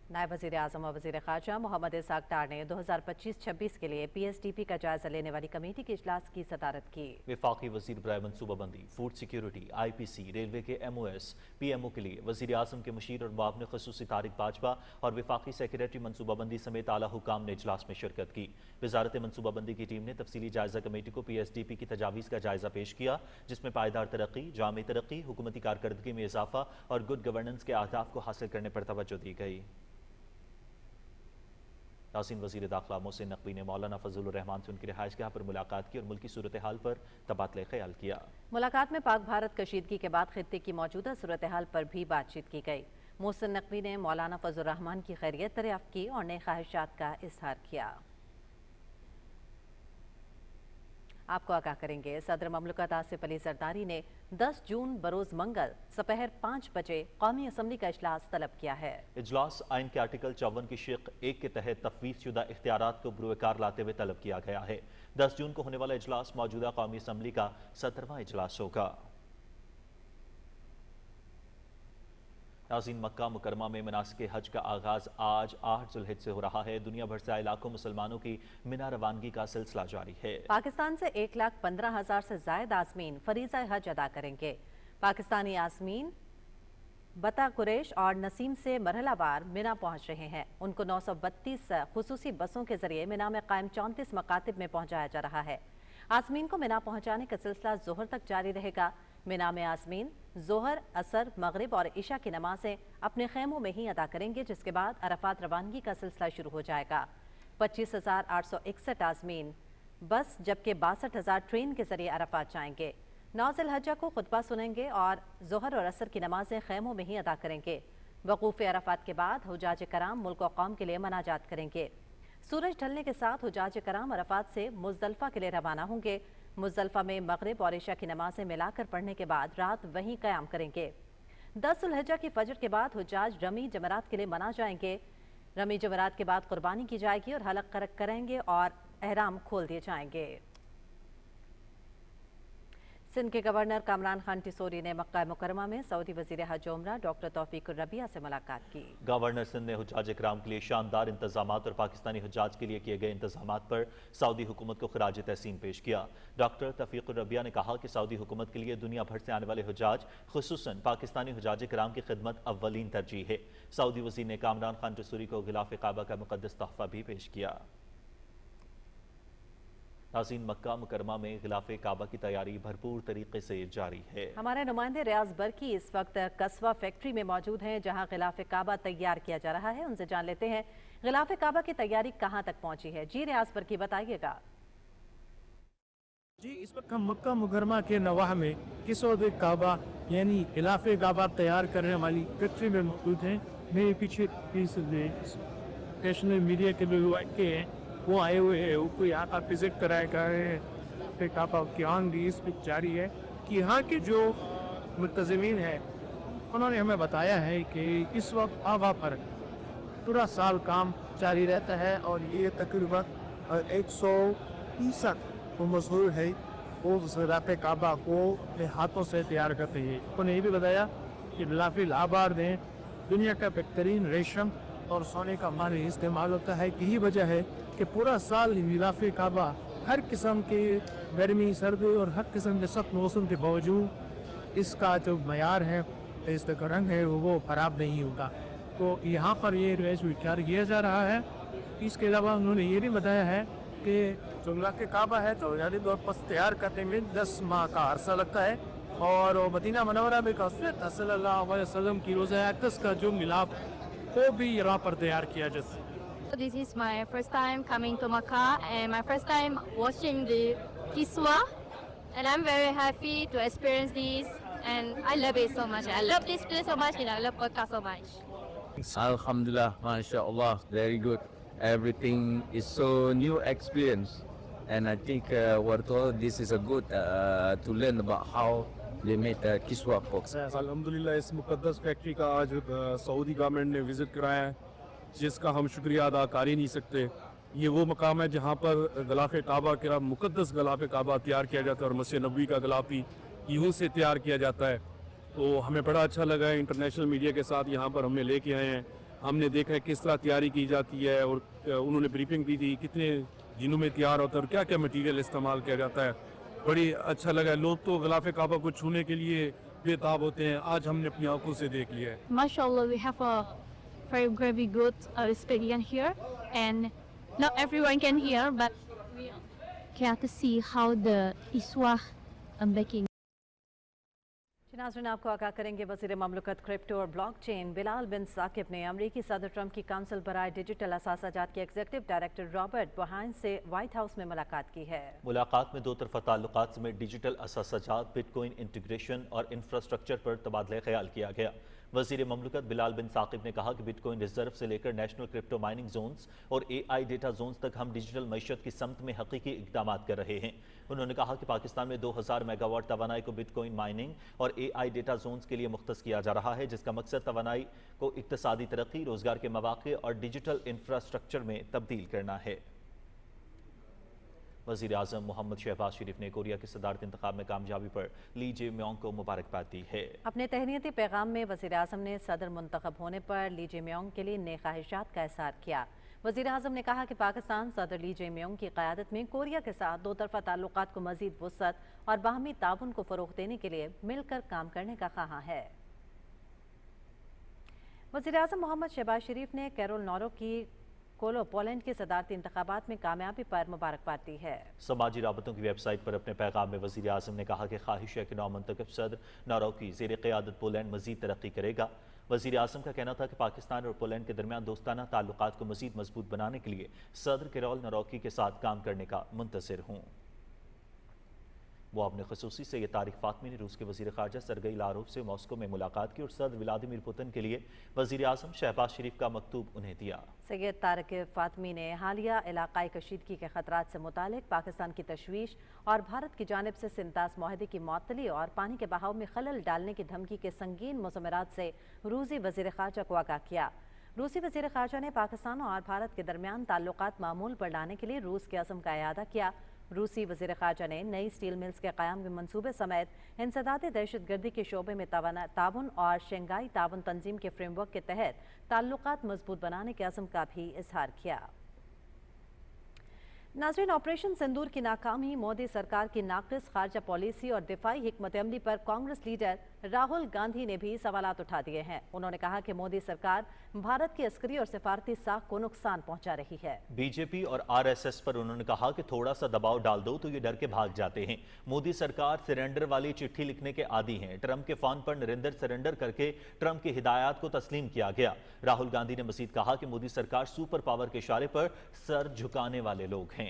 नायब वज़ीर आज़म और वज़ीर ख़ारजा मोहम्मद इसाक डार ने 2025-26 के लिए PSDP का जायजा लेने वाली कमेटी के इजलास की सदारत की। वफाकी वज़ीर बराए मनसूबाबंदी, फूड सिक्योरिटी, IPC, रेलवे के MOS, PMO के लिए वज़ीर आज़म के मुशीर और मुआविन ख़ुसूसी तारिक बाजवा और वफाकी सेक्रेटरी मनसूबाबंदी समेत आला हुकाम ने इजलास में शिरकत की। वज़ारत मनसूबाबंदी की टीम ने तफसीली जायजा कमेटी को PSDP की तजावीज़ का जायजा पेश किया, जिसमें पायदार तरक्की, जामे तरक्की, हुकूमती कारकर्दगी में इजाफा और गुड गवर्नेंस के अहदाफ को हासिल करने पर तवज्जो दी गई। नाज़रीन, वज़ीर दाखिला मोहसिन नकवी ने मौलाना फजलुर रहमान से उनकी रिहाइश गाह पर मुलाकात की और मुल्की सूरत हाल पर तबादला ख्याल किया। मुलाकात में पाक भारत कशीदगी के बाद खित्ते की मौजूदा सूरत हाल पर भी बातचीत की गई। मोहसिन नकवी ने मौलाना फजलुर रहमान की खैरियत दरियाफ्त की और नई ख्वाहिशात का इजहार किया। आपको आगाह करेंगे, सदर ममलकत आसिफ अली जरदारी ने 10 जून बरोज़ मंगल दोपहर 5 बजे कौमी असम्बली का इजलास तलब किया है। इजलास आइन के आर्टिकल 54 की शिक 1 के तहत तफवीज़ शुदा इख्तियारात को बुरुकार लाते हुए तलब किया गया है। 10 जून को होने वाला इजलास मौजूदा कौमी असम्बली का 17वां इजलास होगा। नाज़रीन, मक्का मुकरमा में मनासिक हज का आगाज़ आज 8 ज़ुल्हिज से हो रहा है। दुनिया भर से आए लाखों मुसलमानों की मिना रवानगी का सिलसिला जारी है। पाकिस्तान से 1,15,000 से ज़ायद आज़मीन फरीज़ा हज अदा करेंगे। पाकिस्तानी आज़मीन बता कुरैश और नसीम से मरहलावार मिना पहुँच रहे हैं। उनको 932 खुसूसी बसों के जरिए मिना में कायम 34 मकातिब में पहुँचाया जा रहा है। आज़मीन को मिना पहुँचाने का सिलसिला ज़ोहर तक जारी रहेगा। मिना में आज़मीन ज़ोहर, असर, मगरिब और इशा की नमाज़ें अपने खैमों में ही अदा करेंगे, जिसके बाद अरफात रवानगी का सिलसिला शुरू हो जाएगा। 25,861 आज़मीन बस जबकि 62,000 ट्रेन के जरिए अरफात जाएंगे। 9 ज़िलहज्जा को खुतबा सुनेंगे और ज़ोहर और असर की नमाज़ें खैमों में ही अदा करेंगे। वकूफ़ अरफात के बाद हुजाज कराम मुल्क और कौम के लिए मनाजात करेंगे। सूरज ढलने के साथ हुजाज कराम अरफात से मुज़दलिफ़ा के लिए रवाना होंगे। मुज़दलिफ़ा में मगरिब और इशा की नमाज़ें मिलाकर पढ़ने के बाद रात वहीं क़याम करेंगे। 10 ज़ुल्हिज्जा की फजर के बाद हुजाज रमी जमरात के लिए मना जाएंगे। रमी जमरात के बाद कुर्बानी की जाएगी और हलक करेंगे और एहराम खोल दिए जाएंगे। सिंध के गवर्नर कामरान खान टिसोरी ने मक्का मुकरमा में सऊदी वजीर हज उम्रा डॉक्टर तौफीक रबिया से मुलाकात की। गवर्नर सिंध ने हुज्जाज इकराम के लिए शानदार इंतजामात और पाकिस्तानी हुज्जाज के लिए किए गए इंतजामात पर सऊदी हुकूमत को खराज तहसीन पेश किया। डॉक्टर तौफीक रबिया ने कहा कि सऊदी हुकूमत के लिए दुनिया भर से आने वाले हुज्जाज खुसूसन पाकिस्तानी हुज्जाज इकराम की खिदमत अव्वलीन तरजीह है। सऊदी वजीर ने कामरान खान टिसोरी को गिलाफ काबा का मुकद्दस तोहफा भी पेश किया। नाज़रीन, मक्का मुकरमा में गिलाफ काबा की तैयारी भरपूर तरीके से जारी है। हमारे नुमाइंदे रियाज बरकी इस वक्त कस्बा फैक्ट्री में मौजूद हैं जहां गिलाफ काबा तैयार किया जा रहा है। उनसे जान लेते हैं गिलाफ काबा की तैयारी कहां तक पहुंची है। जी रियाज बरकी, बताइएगा। जी, इस वक्त हम मक्का मुकरमा के नवाह में किस्वत काबा यानी गिलाफ काबा तैयार करने वाली फैक्ट्री में मौजूद हैं। मेरे पीछे नेशनल मीडिया के लोग हैं, वो आए हुए हैं, उनको यहाँ का विजिट कराया गया है। काबा की ऑन रीस जारी है कि यहाँ के जो मुंतज़मीन हैं उन्होंने हमें बताया है कि इस वक्त काबा पर पूरा साल काम जारी रहता है और ये तकरीबन 130 वो मजदूर है वो गिलाफ काबा को अपने हाथों से तैयार करते हैं। उन्होंने ये भी बताया कि गिलाफ आबार में दुनिया का बेहतरीन रेशम और सोने का माल इस्तेमाल होता है। यही वजह है कि पूरा साल गिलाफ काबा हर किस्म के गर्मी सर्दी और हर किस्म के सख्त मौसम के बावजूद इसका जो मयार है, इसका रंग है, वो ख़राब नहीं होगा। तो यहाँ पर ये विचार किया जा रहा है। इसके अलावा उन्होंने ये भी बताया है कि जो गिलाफ काबा है तो बुनियादी तौर पर तैयार करने में 10 माह का अरसा लगता है और मदीना मनव्वरा में सल्लल्लाहु अलैहि वसल्लम की रोज़ा अक़दस का जो मिलाप वो भी यहाँ पर तैयार किया जाता है। This is my first time coming to Makkah and my first time watching the Kiswa, and I'm very happy to experience this and I love it so much. I love this place so much and I love Makkah so much. Alhamdulillah, mashallah, very good. Everything is so new experience and I think we're told this is a good to learn about how they made Kiswa box. अल्हम्दुलिल्लाह, इस मुकद्दस factory का आज Saudi government ने visit कराया है जिसका हम शुक्रिया अदा कर ही नहीं सकते। ये वो मकाम है जहाँ पर गिलाफ काबा का मुकद्दस गिलाफ काबा तैयार किया जाता है और मस्जिद नबवी का गिलाफ भी यूँ से तैयार किया जाता है। तो हमें बड़ा अच्छा लगा है, इंटरनेशनल मीडिया के साथ यहाँ पर हमें लेके आए हैं। हमने देखा है किस तरह तैयारी की जाती है और उन्होंने ब्रीफिंग दी थी कितने दिनों में तैयार होता है और क्या क्या मटीरियल इस्तेमाल किया जाता है। बड़ी अच्छा लगा है। लोग तो गिलाफ काबा को छूने के लिए बेताब होते हैं, आज हमने अपनी आंखों से देख लिया है। Mashallah, we have a very good experience here and not everyone can hear but we care to see how the Kiswa making. नाज़रीन, आपको आगाह करेंगे वज़ीर ममलकत क्रिप्टो और ब्लॉक चेन बिलाल बिन साकिब ने अमरीकी सदर ट्रंप की काउंसिल बराए डिजिटल असासाजात के एग्जीक्यूटिव डायरेक्टर रॉबर्ट बोहाइन से व्हाइट हाउस में मुलाकात की है। मुलाकात में दो तरफा ताल्लुकात समेत डिजिटल असासाजात, बिटकॉइन इंटीग्रेशन और इंफ्रास्ट्रक्चर पर तबादला ख्याल किया गया। वज़ीर ममलकत बिलाल बिन साकिब ने कहा कि बिटकॉइन रिजर्व से लेकर नेशनल क्रिप्टो माइनिंग जोन्स और AI डेटा जोन्स तक हम डिजिटल मईशत की समत में हकीकी इक़दामात कर रहे हैं। उन्होंने कहा कि पाकिस्तान में 2000 मेगावाट तवानाई को बिटकॉइन माइनिंग और AI डेटा जोन्स के लिए मुख्तस किया जा रहा है, जिसका मकसद तवानाई को इक्तसादी तरक्की, रोजगार के मौक़े और डिजिटल इंफ्रास्ट्रक्चर में तब्दील करना है। वज़ीर आज़म मोहम्मद शहबाज शरीफ ने कोरिया के सदारती इंतखाब में कामयाबी पर ली जे म्योंग को मुबारकबाद दी है। अपने तहनीती पैगाम में वज़ीर आज़म ने सदर मुंतखब होने पर ली जे म्योंग के लिए नेक ख्वाहिशात का इज़हार किया। वज़ीर आज़म ने कहा कि पाकिस्तान सदर ली जे म्योंग की क़यादत में कोरिया के साथ दो तरफ़ा ताल्लुकात को मज़ीद वुसअत और बाहमी ताउन को फ़रोग़ देने के लिए मिलकर काम करने का ख्वाहां है। वज़ीर आज़म मोहम्मद शहबाज शरीफ ने कैरोल नोरो की कोलो पोलैंड के सदारती इंतखाबात में कामयाबी पर मुबारकबाद दी है। समाजी राबतों की वेबसाइट पर अपने पैगाम में वज़ीर आज़म ने कहा कि ख्वाहिश है कि नौमुंतखब सदर नौरो की ज़ेर क़यादत पोलैंड मज़ीद तरक्की करेगा। वज़ीर आज़म का कहना था कि पाकिस्तान और पोलैंड के दरमियान दोस्ताना ताल्लुकात को मज़ीद मजबूत बनाने के लिए सदर कैरोल नौरोकी के साथ काम करने का मुंतज़िर हूँ। वो अपने खसूसी से ये तारिक फातमी ने रूस के वज़ीर ख़ारजा सरगई लारोव से मॉस्को में मुलाकात की और सदर व्लादिमीर पुतिन के लिए वज़ीर आज़म शहबाज शरीफ का मकतूब उन्हें दिया। सैयद तारिक फातमी ने हालिया इलाक़ाई कशीदगी के ख़तरात से मुतालिक पाकिस्तान की तशवीश और भारत की जानिब से सिंतास माहदे की मुअत्तली और पानी के बहाव में खलल डालने की धमकी के संगीन मुज़म्मरात से रूसी वज़ीर ख़ारजा को आगाह किया। रूसी वज़ीर ख़ारजा ने पाकिस्तान और भारत के दरमियान ताल्लुकात मामूल पर लाने के लिए रूस के अज़्म का इआदा किया। रूसी वज़ीर ख़ारजा ने नई स्टील मिल्स के क़याम के मंसूबे समेत इंसदाद दहशतगर्दी के शोबे में ताउन और शंघाई ताउन तंजीम के फ्रेमवर्क के तहत ताल्लुकात मजबूत बनाने के अज़्म का भी इजहार किया। नाज़रीन, ऑपरेशन सिंदूर की नाकामी, मोदी सरकार की नाक़िस ख़ारजा पॉलिसी और दिफाई हिकमत अमली पर कांग्रेस लीडर राहुल गांधी ने भी सवालात उठा दिए हैं। उन्होंने कहा कि मोदी सरकार भारत की अस्करी और सिफारती साख को नुकसान पहुंचा रही है। बीजेपी और आरएसएस पर उन्होंने कहा कि थोड़ा सा दबाव डाल दो तो ये डर के भाग जाते हैं। मोदी सरकार सरेंडर वाली चिट्ठी लिखने के आदी हैं। ट्रंप के फोन पर नरेंद्र सरेंडर करके ट्रंप की हिदायत को तस्लीम किया गया। राहुल गांधी ने मजीद कहा कि मोदी सरकार सुपर पावर के इशारे पर सर झुकाने वाले लोग हैं।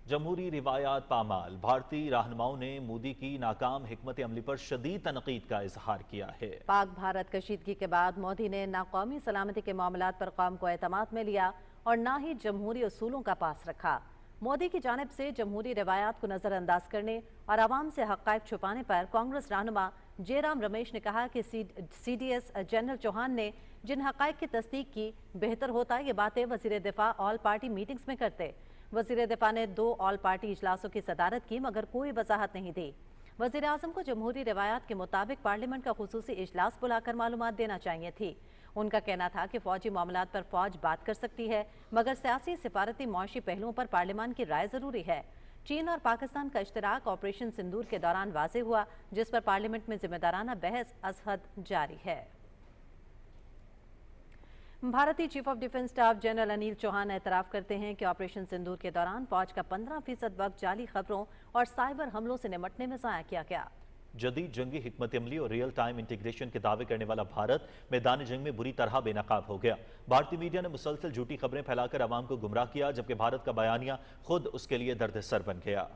जमहूरी रिवायात पामाल, भारतीय रहनुमाओं ने मोदी की नाकाम हिकमत अमली पर शदीद तनकीद का इजहार किया है। पाक भारत कशीदगी के बाद मोदी ने ना कौमी सलामती के मामलात पर कौम को एतमाद में लिया और ना ही जमहूरी उसूलों का पास रखा। मोदी की जानिब से जमहूरी रिवायात को नज़रअंदाज करने और आवाम से हक़ाइक़ छुपाने पर कांग्रेस रहनुमा जयराम रमेश ने कहा कि CDS जनरल चौहान ने जिन हक़ाइक़ की तस्दीक की, बेहतर होता ये बातें वज़ीर दिफा ऑल पार्टी मीटिंग्स में करते। वज़ीर दिफा ने 2 ऑल पार्टी इजलासों की सदारत की मगर कोई वजाहत नहीं दी। वज़ीर आज़म को जमहूरी रिवायात के मुताबिक पार्लियामेंट का खुसूसी इजलास बुलाकर मालूमात देना चाहिए थी। उनका कहना था कि फौजी मामलात पर फौज बात कर सकती है मगर सियासी सिफारती मुआशी पहलुओं पर पार्लियामान की राय ज़रूरी है। चीन और पाकिस्तान का इश्तराक ऑपरेशन सिंदूर के दौरान वाज़े हुआ, जिस पर पार्लियामेंट में जिम्मेदाराना बहस अज़हद जारी है। भारतीय chief of defence staff general Anil Chauhan एतराफ़ करते हैं कि ऑपरेशन सिंदूर के दौरान फौज का 15% वक्त जाली खबरों और साइबर हमलों से निपटने में ज़ाया किया गया। जदीद जंगी हिकमत अमली और रियल टाइम इंटीग्रेशन के दावे करने वाला भारत मैदान जंग में बुरी तरह बेनकाब हो गया। भारतीय मीडिया ने मुसलसल झूठी खबरें फैलाकर आवाम को गुमराह किया, जबकि भारत का बयानिया खुद उसके लिए दर्द-ए-सर बन गया।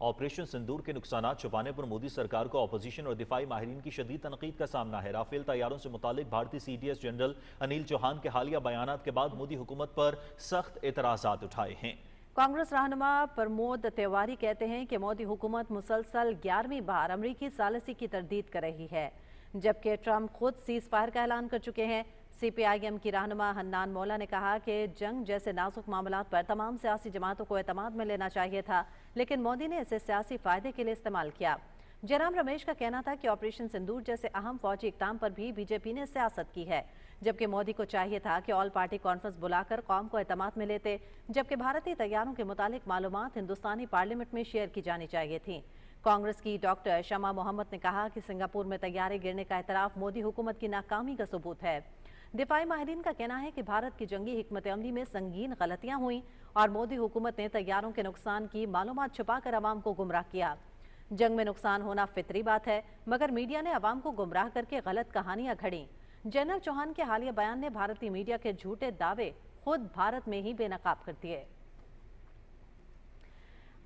ऑपरेशन सिंदूर के नुकसानात छुपाने पर मोदी सरकार को अपोजिशन और दिफाई माहिरीन की शदीद तनकीद का सामना है। राफेल तैयारों से मुतालिक भारतीय CDS जनरल अनिल चौहान के हालिया बयानात के बाद मोदी हुकूमत पर सख्त एतराज़ात उठाए हैं। कांग्रेस रहनुमा प्रमोद तिवारी कहते हैं कि मोदी हुकूमत मुसलसल 11वीं बार अमरीकी सालिसी की तरदीद कर रही है, जबकि ट्रंप खुद सीज फायर का ऐलान कर चुके हैं। CPIM की रहनुमा हन्नान मौला ने कहा कि जंग जैसे नाजुक मामलात पर तमाम सियासी जमातों को एतमाद में लेना चाहिए था, लेकिन मोदी ने इसे सियासी फायदे के लिए इस्तेमाल किया। जयराम रमेश का कहना था कि ऑपरेशन सिंदूर जैसे अहम फौजी इक़दाम पर भी बीजेपी ने सियासत की है, जबकि मोदी को चाहिए था कि ऑल पार्टी कॉन्फ्रेंस बुलाकर कौम को एतमाद में लेते, जबकि भारतीय तैयारों के मुतालिक मालूमात हिंदुस्तानी पार्लियामेंट में शेयर की जानी चाहिए थी। कांग्रेस की डॉक्टर शमा मोहम्मद ने कहा कि सिंगापुर में तैयारे गिरने का एतराफ़ मोदी हुकूमत की नाकामी का सबूत है। दिफाई माहिरीन का कहना है कि भारत की जंगी हिकमत अमली में संगीन गलतियां हुई और मोदी हुकूमत ने तैयारों के नुकसान की मालूमात छुपाकर आवाम को गुमराह किया। जंग में नुकसान होना फितरी बात है, मगर मीडिया ने आवाम को गुमराह करके गलत कहानियां घड़ी। जनरल चौहान के हालिया बयान ने भारतीय मीडिया के झूठे दावे खुद भारत में ही बेनकाब कर दिए।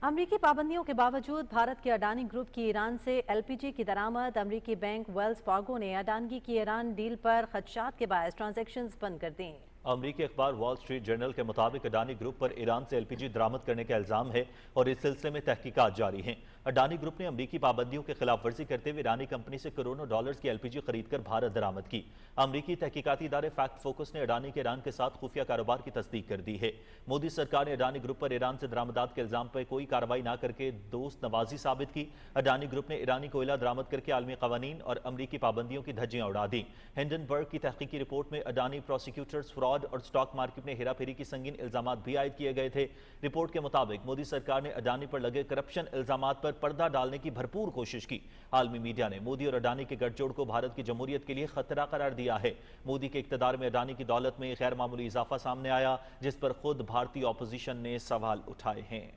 अमरीकी पाबंदियों के बावजूद भारत के अडानी ग्रुप की ईरान से LPG की दरामद। अमरीकी बैंक वेल्स फार्गो ने अडानी की ईरान डील पर खदशात के बायस ट्रांजैक्शंस बंद कर दी। अमरीकी अखबार वॉल स्ट्रीट जर्नल के मुताबिक अडानी ग्रुप पर ईरान से LPG दरामद करने का इल्जाम है और इस सिलसिले में तहकीकात जारी हैं। अडानी ग्रुप ने अमरीकी पाबंदियों की खिलाफ वर्जी करते हुए ईरानी कंपनी से करोड़ों डॉलर्स की LPG खरीद कर भारत दरामद की। अमरीकी तहकीकाती इदारे फैक्ट फोकस ने अडानी के ईरान के साथ खुफिया कारोबार की तस्दीक कर दी है। मोदी सरकार ने अडानी ग्रुप पर ईरान से दरामदात के इल्जाम पर कोई कार्रवाई न करके दोस्त नवाजी साबित की। अडानी ग्रुप ने ईरानी कोयला दरामद करके आलमी कवानीन और अमरीकी पाबंदियों की धज्जियां उड़ा दी। हिंडनबर्ग की तहकीकी रिपोर्ट में अडानी प्रोसिक्यूटर्स फ्रॉड और स्टॉक मार्केट में हेराफेरी की संगीन इल्जामात भी आयद किए गए थे। रिपोर्ट के मुताबिक मोदी सरकार ने अडानी पर लगे करप्शन इल्जामात पर पर्दा डालने की भरपूर कोशिश की। आलमी मीडिया ने मोदी और अडानी के गठजोड़ को भारत की जमहूरियत के लिए खतरा करार दिया है। मोदी के इक्तदार में अडानी की दौलत में गैर मामूली इजाफा सामने आया, जिस पर खुद भारतीय ऑपोजिशन ने सवाल उठाए हैं।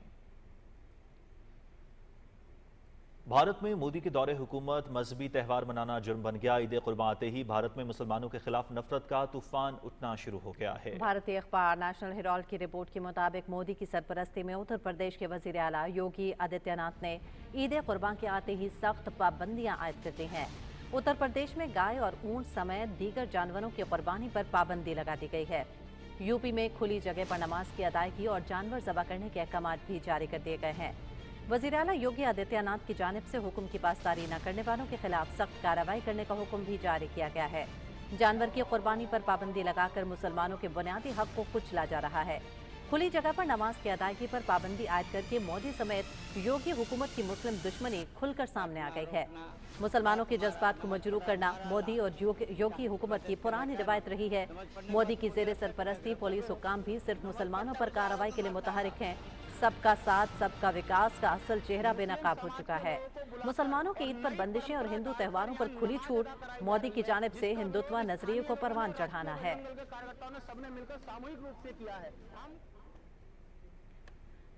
भारत में मोदी के दौरे हुकूमत मजहबी त्यौहार मनाना जुर्म बन गया। ईद कुर्बान आते ही भारत में मुसलमानों के खिलाफ नफरत का तूफान उठना शुरू हो गया है। भारतीय अखबार नेशनल हेराल्ड की रिपोर्ट के मुताबिक मोदी की सरपरस्ती में उत्तर प्रदेश के वजीर आला योगी आदित्यनाथ ने ईद कुर्बान के आते ही सख्त पाबंदियां आयद कर दी हैं। उत्तर प्रदेश में गाय और ऊंट समेत दीगर जानवरों की कुर्बानी पर पाबंदी लगा दी गई है। यूपी में खुली जगह पर नमाज की अदायगी और जानवर ज़बह करने के अहकाम भी जारी कर दिए गए हैं। वज़ीर आला योगी आदित्यनाथ की जानिब से हुक्म की पासदारी न करने वालों के खिलाफ सख्त कार्रवाई करने का हुक्म भी जारी किया गया है। जानवर की कुर्बानी पर पाबंदी लगाकर मुसलमानों के बुनियादी हक को कुचला जा रहा है। खुली जगह पर नमाज की अदायगी पर पाबंदी आयद करके मोदी समेत योगी हुकूमत की मुस्लिम दुश्मनी खुलकर सामने आ गई है। मुसलमानों के जज्बात को मजरूह करना मोदी और योगी हुकूमत की पुरानी रिवायत रही है। मोदी की जेर सरपरस्ती पुलिस हुक्काम भी सिर्फ मुसलमानों पर कार्रवाई के लिए मुतहरिक हैं। सबका साथ सबका विकास का असल चेहरा बेनकाब हो चुका है। मुसलमानों की ईद पर बंदिशें और हिंदू त्योहारों पर खुली छूट मोदी की जानिब से हिंदुत्व नजरिए को परवान चढ़ाना है।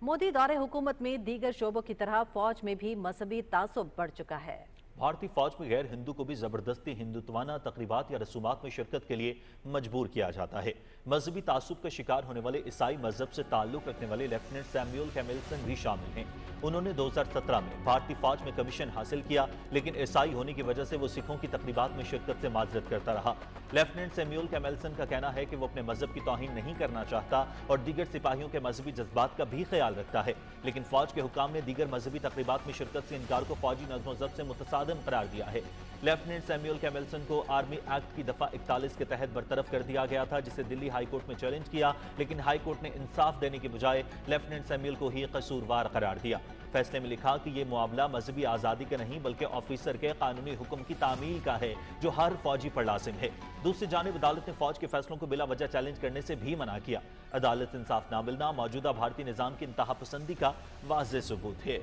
मोदी दौरे हुकूमत में दीगर शोबों की तरह फौज में भी मजहबी तासुब बढ़ चुका है। भारतीय फौज में गैर हिंदू को भी जबरदस्ती हिंदुत्वाना तकरीबात या रसूमात में शिरकत के लिए मजबूर किया जाता है। मजहबी तासुब का शिकार होने वाले ईसाई मजहब से ताल्लुक रखने वाले लेफ्टिनेंट सैमुअल कैमिल्सन भी शामिल हैं। उन्होंने 2017 में भारतीय फौज में कमीशन हासिल किया, लेकिन ईसाई होने की वजह से वो सिखों की तकरीबात में शिरकत से माजरत करता रहा। लेफ्टिनेंट सैमुअल कैमिल्सन का कहना है कि वो अपने मजहब की तौहीन नहीं करना चाहता और दीगर सिपाहियों के मजहबी जज्बात का भी ख्याल रखता है, लेकिन फौज के हुकाम ने दीगर मजहबी तकरीबात में शिरकत से इनकार को फौजी नज़्म व ज़ब्त से मुतसादिम करार दिया है। लेफ्टिनेंट सैमुअल कैमिल्सन को आर्मी एक्ट की दफा 41 के तहत बरतरफ कर दिया गया था, जिसे दिल्ली हाई कोर्ट में चैलेंज किया, लेकिन हाई कोर्ट ने इंसाफ देने के बजाय लेफ्टिनेंट सैमुअल को ही कसूरवार करार दिया। फैसले में लिखा कि यह मामला मजहबी आज़ादी का नहीं बल्कि ऑफिसर के कानूनी हुक्म की तामील का है, जो हर फौजी पर लाजिम है। दूसरी जानिब अदालत ने फौज के फैसलों को बिला वजह चैलेंज करने से भी मना किया। अदालत से इंसाफ ना मिलना मौजूदा भारतीय निज़ाम की इंतहा पसंदी का वाज़ेह सबूत है।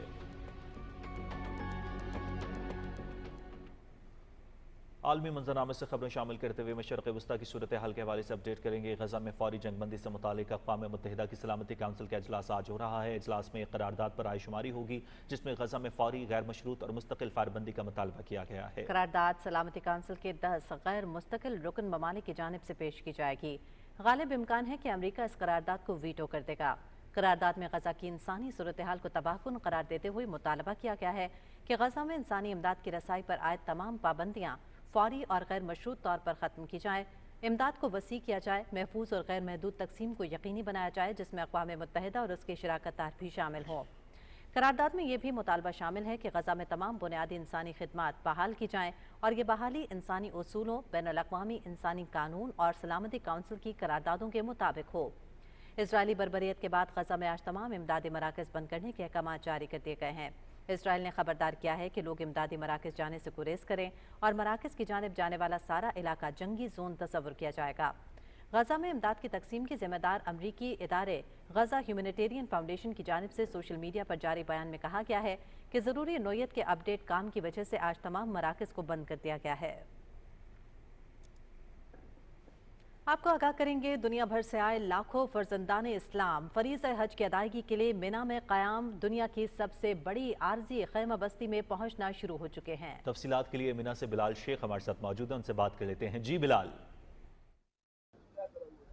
आलमी मंजरनामे से खबरें शामिल करते हुए मशरक़ वस्ता की सूरत हाल के हवाले से अपडेट करेंगे। गजा में फौरी जंगबंदी से मुतालिक अक़वाम मुत्तहिदा की सलामती काउंसिल का इजलास आज हो रहा है। इजलास में एक करारदाद पर रायशुमारी होगी, जिसमें गजा में फौरी गैर मशरूत और मुस्तकिल फायरबंदी का मुतालबा किया गया है। करारदाद सलामती काउंसिल के 10 गैर मुस्तकिल रुकन ममालिक की जानिब से पेश की जाएगी। गालिब इम्कान है कि अमरीका इस करारदाद को वीटो कर देगा। करारदाद में गजा की इंसानी सूरत हाल को तबाहकुन करार देते हुए मुतालबा किया गया है कि गजा में इंसानी इमदाद की रसाई पर आयद तमाम पाबंदियाँ फौरी और गैर मशरूत तौर पर ख़त्म की जाए, इमदाद को वसी किया जाए, महफूज और गैर महदूद तकसीम को यकीनी बनाया जाए, जिसमें अक़वाम मुत्तहिदा और उसके शराकतदार भी शामिल हों। करारदाद में यह भी मुतालबा शामिल है कि गजा में तमाम बुनियादी इंसानी खिदमात बहाल की जाएँ और ये बहाली इंसानी उसूलों, बैनुल-अक़वामी इंसानी कानून और सलामती काउंसिल की करारदादों के मुताबिक हो। इजरायली बर्बरियत के बाद गजा में आज तमाम इमदादी मराकज़ बंद करने के अहकाम जारी कर दिए गए हैं। इसराइल ने खबरदार किया है कि लोग इमदादी मराकज़ जाने से गुरेज करें और मराकज़ की जानिब जाने वाला सारा इलाका जंगी जोन तस्वुर किया जाएगा। गजा में इमदाद की तकसीम की जिम्मेदार अमरीकी इदारे गजा ह्यूमैनिटेरियन फाउंडेशन की जानिब से सोशल मीडिया पर जारी बयान में कहा गया है कि ज़रूरी नोयत के अपडेट काम की वजह से आज तमाम मराकज़ को बंद कर दिया गया है। आपको आगाह करेंगे, दुनिया भर से आए लाखों फर्जंदान इस्लाम फरीज़ हज की अदायगी के लिए मिना में क़याम दुनिया की सबसे बड़ी आर्जी खैमा बस्ती में पहुंचना शुरू हो चुके हैं। तफसीलात के लिए मिना से बिलाल शेख हमारे साथ मौजूद हैं, उनसे बात कर लेते हैं। जी बिलाल।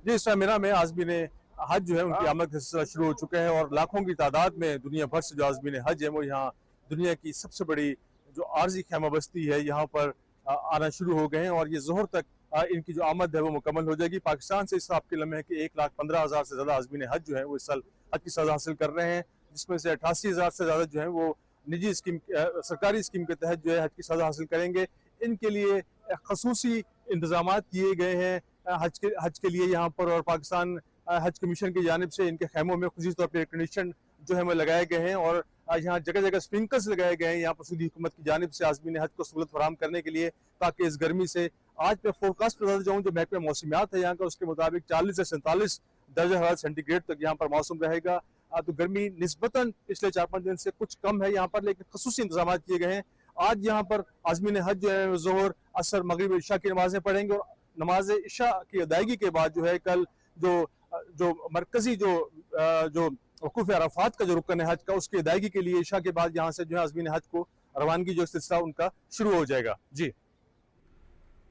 जी, इस मिना में आज़मीन हज जो है उनकी आमद का सिलसिला शुरू हो चुका है और लाखों की तादाद में दुनिया भर से जो आज़मीन हज है वो यहाँ दुनिया की सबसे बड़ी जो आर्जी खैमा बस्ती है यहाँ पर आना शुरू हो गए हैं और ये ज़ोहर तक इनकी जो आमद है वो मुकम्मल हो जाएगी। पाकिस्तान से इस हिसाब के लम्हे है कि 1,15,000 से ज़्यादा आज़मीन हज जो है वो इस साल हज की सज़ा हासिल कर रहे हैं, जिसमें से 88,000 से ज़्यादा जो है वो निजी स्कीम सरकारी स्कीम के तहत जो है हज की सज़ा हासिल करेंगे। इनके लिए खसूसी इंतजाम किए गए हैं हज के लिए यहाँ पर, और पाकिस्तान हज कमीशन की जानिब से इनके खैमों में खुसूसी तौर पर एयर कंडीशन जो है वो लगाए गए हैं और यहाँ जगह जगह स्प्रिंकल्स लगाए गए हैं यहाँ पर सऊदी हुकूमत की जानिब से आज़मीन हज को सहूलत फराहम करने के लिए, ताकि इस गर्मी से आज मैं फोरकास्ट पर नजर जाऊँ जो महकमा मौसमियात है यहाँ का, उसके मुताबिक 40 से 47 दर्जा हरारत सेंटीग्रेड तक यहाँ पर मौसम रहेगा। तो गर्मी निस्बतन पिछले 4-5 दिन से कुछ कम है यहाँ पर, लेकिन खसूसी इंतजाम किए गए हैं। आज यहाँ पर आज़मीन हज जो है ज़ोहर, असर, मगरिब, इशा की नमाजें पढ़ेंगे और नमाज इशा की अदायगी के बाद जो है कल जो मरकजी जो वक़ूफ़ अराफात का जो रुकन है हज का, उसकी अदायगी के लिए इशा के बाद यहाँ से जो है आज़मीन हज को रवानगी जो सिलसिला उनका शुरू हो जाएगा। जी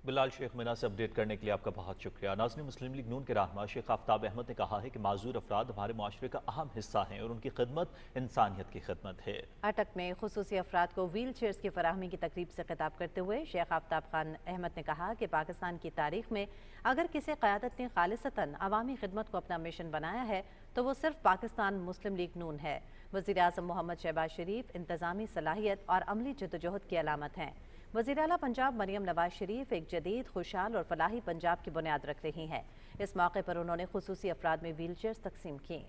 बिलाल शेख मिना से अपडेट करने के लिए आपका बहुत शुक्रिया। नाज़रीन, मुस्लिम लीग नून के रहनुमा शेख आफ्ताब अहमद ने कहा है कि माजूर अफराद हमारे माशरे का अहम हिस्सा हैं और उनकी खिदमत इंसानियत की खिदमत है। अटक में खुसूसी अफराद को व्हील चेयर्स की फराहमी की तकरीब से खिताब करते हुए शेख आफ्ताब खान अहमद ने कहा कि पाकिस्तान की तारीख में अगर किसी क़यादत ने खालिसतन अवामी खिदमत को अपना मिशन बनाया है तो वो सिर्फ पाकिस्तान मुस्लिम लीग नून है। वज़ीर आज़म मोहम्मद शहबाज शरीफ इंतज़ामी सलाहियत और अमली जद्दोजहद की अलामत हैं। वज़ीर आला पंजाब मरियम नवाज शरीफ एक जदीद, खुशहाल और फलाही पंजाब की बुनियाद रख रही हैं। इस मौके पर उन्होंने खुसूसी अफराद में व्हील चेयर्स तकसीम की।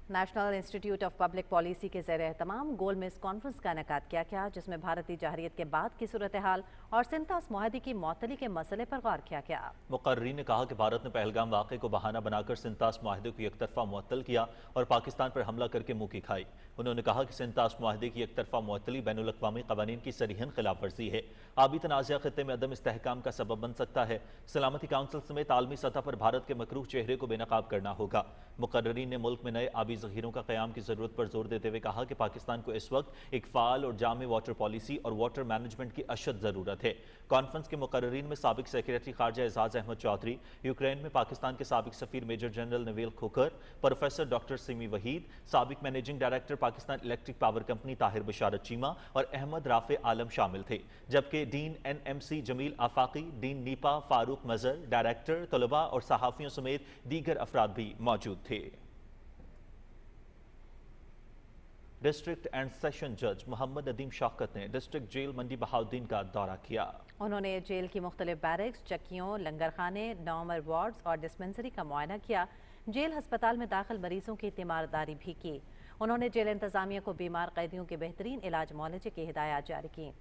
National institute of public policy के ज़ेर एहतमाम गोल में इस कॉन्फ्रेंस का इनेकाद किया गया, जिसमें भारतीय जाहरियत के बाद की सूरत हाल और सिंतास मुआहदे की मअतली के मसले पर गौर किया गया। मुकर्रीन ने कहा कि भारत ने पहलगाम वाक़े को बहाना बनाकर सिंतास मुआहदे को एक तरफा मुअत्तल किया और पाकिस्तान पर हमला करके मुँह की खाई। उन्होंने कहा कि सिंतास मुआहदे की एक तरफा मुअत्तली बैनुल अक़वामी क़वानीन की सरीहन खिलाफ वर्जी है, आबी तनाज़ा ख़ित्ते में अदम इस्तेहकाम का सबब बन सकता है। सलामती काउंसिल समेत आलमी सतह पर भारत के मकरूह चेहरे को बेनकाब करना होगा। मुकर्रीन ने मुल्क में नए आबी ज़ख़ीरों का क़याम की ज़रूरत पर जोर देते हुए कहा कि पाकिस्तान को इस वक्त एक फ़ाल और जामे वाटर पॉलिसी और वाटर मैनेजमेंट की अशद ज़रूरत है। कॉन्फ्रेंस के मुकर्रीन में साबिक सेक्रेटरी खारजा एजाज अहमद चौधरी, यूक्रेन में पाकिस्तान के साबिक सफ़ीर major general Naveel Khokhar, professor doctor Simi Waheed, साबिक managing director Pakistan electric power company Tahir Basharat Cheema और अहमद राफे आलम शामिल थे। जबकि dean NMC Jamil Afaqi, dean NIPA Farooq Mazhar, director, तलबा और सहाफ़ियों समेत दीगर अफराद भी मौजूद थे। डिस्ट्रिक्ट एंड सेशन जज मोहम्मद नदीम शौकत ने डिस्ट्रिक्ट जेल मंडी बहाउद्दीन का दौरा किया। उन्होंने जेल की मुख्तलिफ बैरक्स, चक्कियों, लंगर खाने, नॉर्मल वार्ड्स और डिस्पेंसरी का मुआयना किया। जेल हस्पताल में दाखिल मरीजों की तीमारदारी भी की। उन्होंने जेल इंतजामिया को बीमार कैदियों के बेहतरीन इलाज मुआलजे की हिदायत जारी की।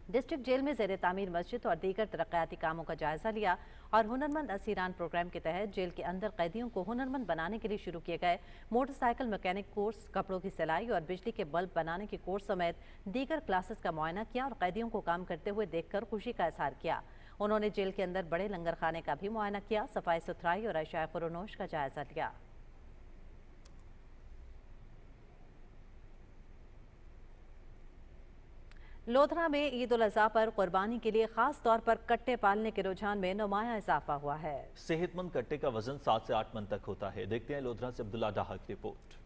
डिस्ट्रिक्ट जेल में ज़ेर तामीर मस्जिद और दीगर तरक्याती कामों का जायजा लिया और हुनरमंद असीरान प्रोग्राम के तहत जेल के अंदर कैदियों को हुनरमंद बनाने के लिए शुरू किए गए मोटरसाइकिल मैकेनिक कोर्स, कपड़ों की सिलाई और बिजली के बल्ब बनाने के कोर्स समेत दीगर क्लासेस का मुआयना किया और कैदियों को काम करते हुए देखकर खुशी का इजहार किया। उन्होंने जेल के अंदर बड़े लंगर खाने का भी मुआयना किया, सफाई सुथराई और अशाए खुरोनोश का जायजा लिया। लोधरा में ईद उल अज़हा पर कुर्बानी के लिए खास तौर पर कट्टे पालने के रुझान में नुमाया इजाफा हुआ है। सेहतमंद कट्टे का वजन 7 से 8 मन तक होता है। देखते हैं लोधरा से अब्दुल्ला डाहा की रिपोर्ट।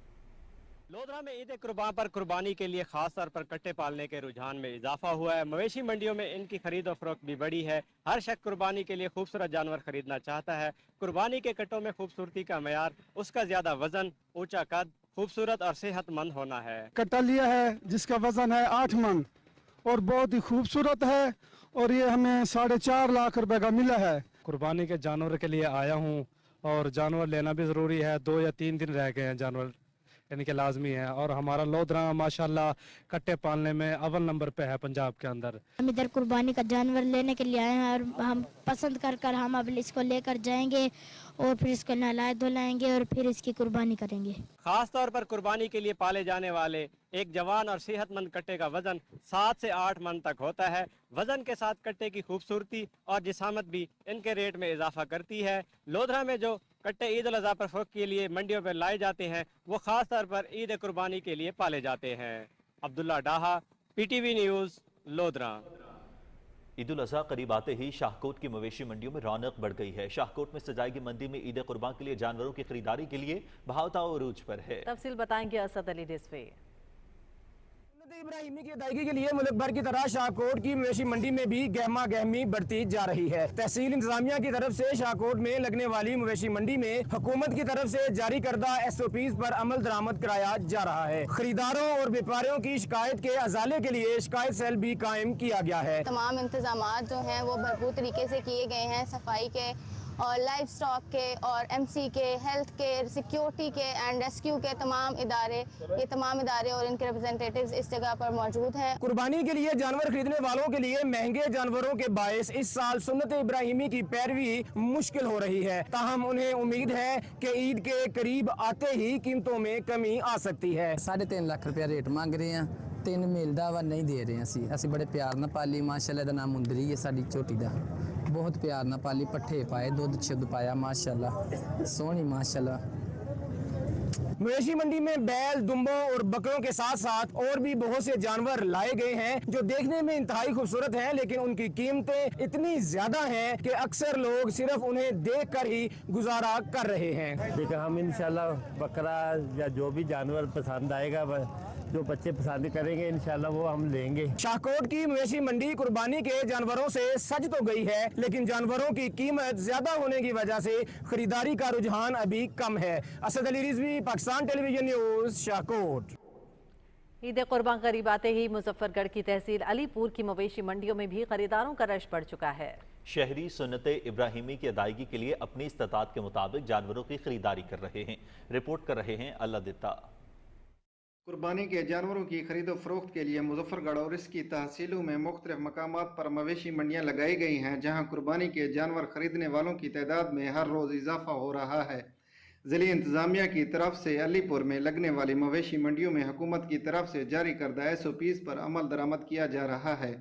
लोधरा में ईद कुर्बान पर कुर्बानी के लिए खास तौर पर कट्टे पालने के रुझान में इजाफा हुआ है। मवेशी मंडियों में इनकी खरीद और फरोख्त भी बढ़ी है। हर शख्स कुर्बानी के लिए खूबसूरत जानवर खरीदना चाहता है। कुर्बानी के कट्टों में खूबसूरती का मयार उसका ज्यादा वजन, ऊंचा कद, खूबसूरत और सेहतमंद होना है। कट्टा लिया है जिसका वजन है 8 मन और बहुत ही खूबसूरत है और ये हमें 4.5 लाख रुपए का मिला है। कुर्बानी के जानवर के लिए आया हूँ और जानवर लेना भी ज़रूरी है। 2 या 3 दिन रह गए हैं, जानवर यानी कि लाजमी है। और हमारा लोधरा माशाल्लाह कट्टे पालने में अव्वल नंबर पे है पंजाब के अंदर। हम इधर कुर्बानी का जानवर लेने के लिए आए हैं और हम पसंद कर हम अब इसको लेकर जाएंगे और फिर इसको नहलाए धुलाएंगे और फिर इसकी कुर्बानी करेंगे। खास तौर पर कुर्बानी के लिए पाले जाने वाले एक जवान और सेहतमंद कट्टे का वजन 7 से 8 मन तक होता है। वजन के साथ कट्टे की खूबसूरती और जिसामत भी इनके रेट में इजाफा करती है। लोधरा में जो कट्टे ईद उल अज़हा पर फरोख्त के लिए मंडियों पर लाए जाते हैं वो खास तौर पर ईद कुर्बानी के लिए पाले जाते हैं। अब्दुल्ला डाहा, PTV न्यूज़, लोधरा। ईद उल अज़हा करीब आते ही शाहकोट की मवेशी मंडियों में रौनक बढ़ गई है। शाहकोट में सजाएगी मंडी में ईद कुर्बान के लिए जानवरों की खरीदारी के लिए बहावता उरूज पर है। तफसील बताएंगे असद अली रिजवी। इब्राहिमी की अदायगी के लिए मुल्क भर की तरह शाहकोट की मवेशी मंडी में भी गहमा गहमी बढ़ती जा रही है। तहसील इंतजामिया की तरफ से शाहकोट में लगने वाली मवेशी मंडी में हुकूमत की तरफ से जारी करदा SOPs पर अमल दरामद कराया जा रहा है। खरीदारों और व्यापारियों की शिकायत के अजाले के लिए शिकायत सेल भी कायम किया गया है। तमाम इंतजाम जो हैं वो भरपूर तरीके से किए गए हैं, सफाई के और लाइव स्टॉक के और MC के, हेल्थ के, सिक्योरिटी के एंड रेस्क्यू के तमाम इदारे और इनके रिप्रेजेंटेटिव्स इस जगह पर मौजूद हैं। कुर्बानी के लिए जानवर खरीदने वालों के लिए महंगे जानवरों के बायस इस साल सुन्नत इब्राहिमी की पैरवी मुश्किल हो रही है। ताहम उन्हें उम्मीद है कि ईद के करीब आते ही कीमतों में कमी आ सकती है। 3.5 लाख रुपया रेट मांग रहे हैं, 3 मिलदा वा नहीं दे रहे ਅਸੀਂ बड़े प्यार ਨਾਲ ਪਾਲੀ। माशाल्लाह ਦਾ ਨਾਮ ਮੁੰਦਰੀ ਹੈ ਸਾਡੀ ਝੋਟੀ ਦਾ, बहुत प्यार ਨਾਲ ਪਾਲੀ, पट्ठे पाए, दूध शुद्ध पाया, माशाल्लाह सोहनी माशाल्लाह। मवेशी मंडी में बैल, दुम्बों और बकरों के साथ साथ और भी बहुत से जानवर लाए गए हैं जो देखने में इंतहाई खूबसूरत हैं, लेकिन उनकी कीमतें इतनी ज्यादा हैं कि अक्सर लोग सिर्फ उन्हें देखकर ही गुजारा कर रहे हैं। हम इंशाल्लाह बकरा या जो भी जानवर पसंद आएगा जो बच्चे पसंद करेंगे इंशाल्लाह वो हम लेंगे। शाहकोट की मवेशी मंडी कुर्बानी के जानवरों से सज तो गई है, लेकिन जानवरों की कीमत ज्यादा होने की वजह से खरीदारी का रुझान अभी कम है। Asad Ali Rizvi, Pakistan television news, Shahkot. ईद कुर्बान करीब आते ही मुजफ्फरगढ़ की तहसील अलीपुर की मवेशी मंडियों में भी खरीदारों का रश बढ़ चुका है। शहरी सुन्नत इब्राहिमी की अदायगी के लिए अपनी इस्तात के मुताबिक जानवरों की खरीदारी कर रहे हैं। रिपोर्ट कर रहे हैं अल्लाह दित्ता। कुर्बानी के जानवरों की खरीदो फरोख्त के लिए मुजफ्फरगढ़ और इसकी तहसीलों में मुख्तलिफ मकामात पर मवेशी मंडियाँ लगाई गई हैं, जहाँ कुर्बानी के जानवर खरीदने वालों की तादाद में हर रोज़ इजाफा हो रहा है। ज़िली इंतज़ामिया की तरफ से अलीपुर में लगने वाली मवेशी मंडियों में हुकूमत की तरफ से जारी करदा SOPs पर अमल दरामद किया जा रहा है,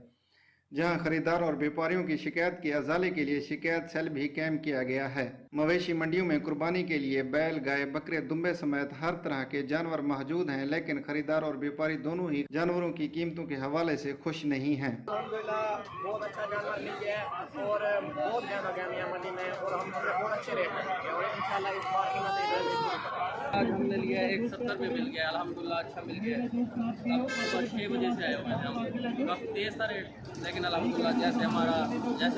जहां खरीदार और व्यापारियों की शिकायत के अजाले के लिए शिकायत सेल भी कायम किया गया है। मवेशी मंडियों में कुर्बानी के लिए बैल, गाय, बकरे, दुम्बे समेत हर तरह के जानवर मौजूद हैं, लेकिन खरीदार और व्यापारी दोनों ही जानवरों की कीमतों के हवाले से खुश नहीं हैं। बहुत अच्छा जानवर मिल गया है और बहुत मंडी में और हम बहुत अच्छे रेट में और इंशाल्लाह इस बार आज हमने लिया 170 में मिल गया, अल्हम्दुलिल्लाह अच्छा मिल गया। अब सुबह 6 बजे से आए हुए हैं हम, काफ़ी तेज़ था रेट, लेकिन अल्हम्दुलिल्लाह जैसे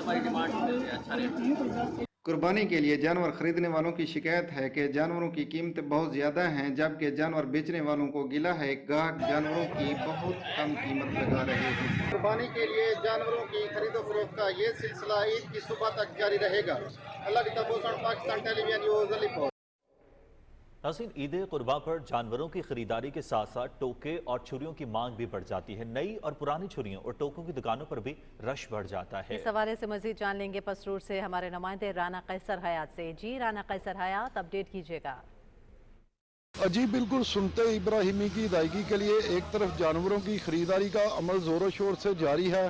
हमारी डिमांड है अच्छा रेट। कुर्बानी के लिए जानवर खरीदने वालों की शिकायत है कि जानवरों की कीमतें बहुत ज़्यादा हैं, जबकि जानवर बेचने वालों को गिला है गाहक जानवरों की बहुत कम कीमत लगा रहे हैं। कुर्बानी के लिए जानवरों की खरीदो फरोख्त का ये सिलसिला ईद की सुबह तक जारी रहेगा। अल्लाह की तबूसन, पाकिस्तान टेलीविजन न्यूज़, अलीपुर। नाज़रीन, ईद कुर्बान पर जानवरों की खरीदारी के साथ साथ टोके और छुरियों की मांग भी बढ़ जाती है। नई और पुरानी छुरियों और टोकों की दुकानों पर भी रश बढ़ जाता है। इस हवाले से मजीद जान लेंगे पसरूर से हमारे नुमाइंदे राना कैसर हयात से। जी राना कैसर हयात, अपडेट कीजिएगा। जी बिल्कुल, सुन्नत इब्राहिमी की अदायगी के लिए एक तरफ जानवरों की खरीदारी का अमल ज़ोरों शोर से जारी है,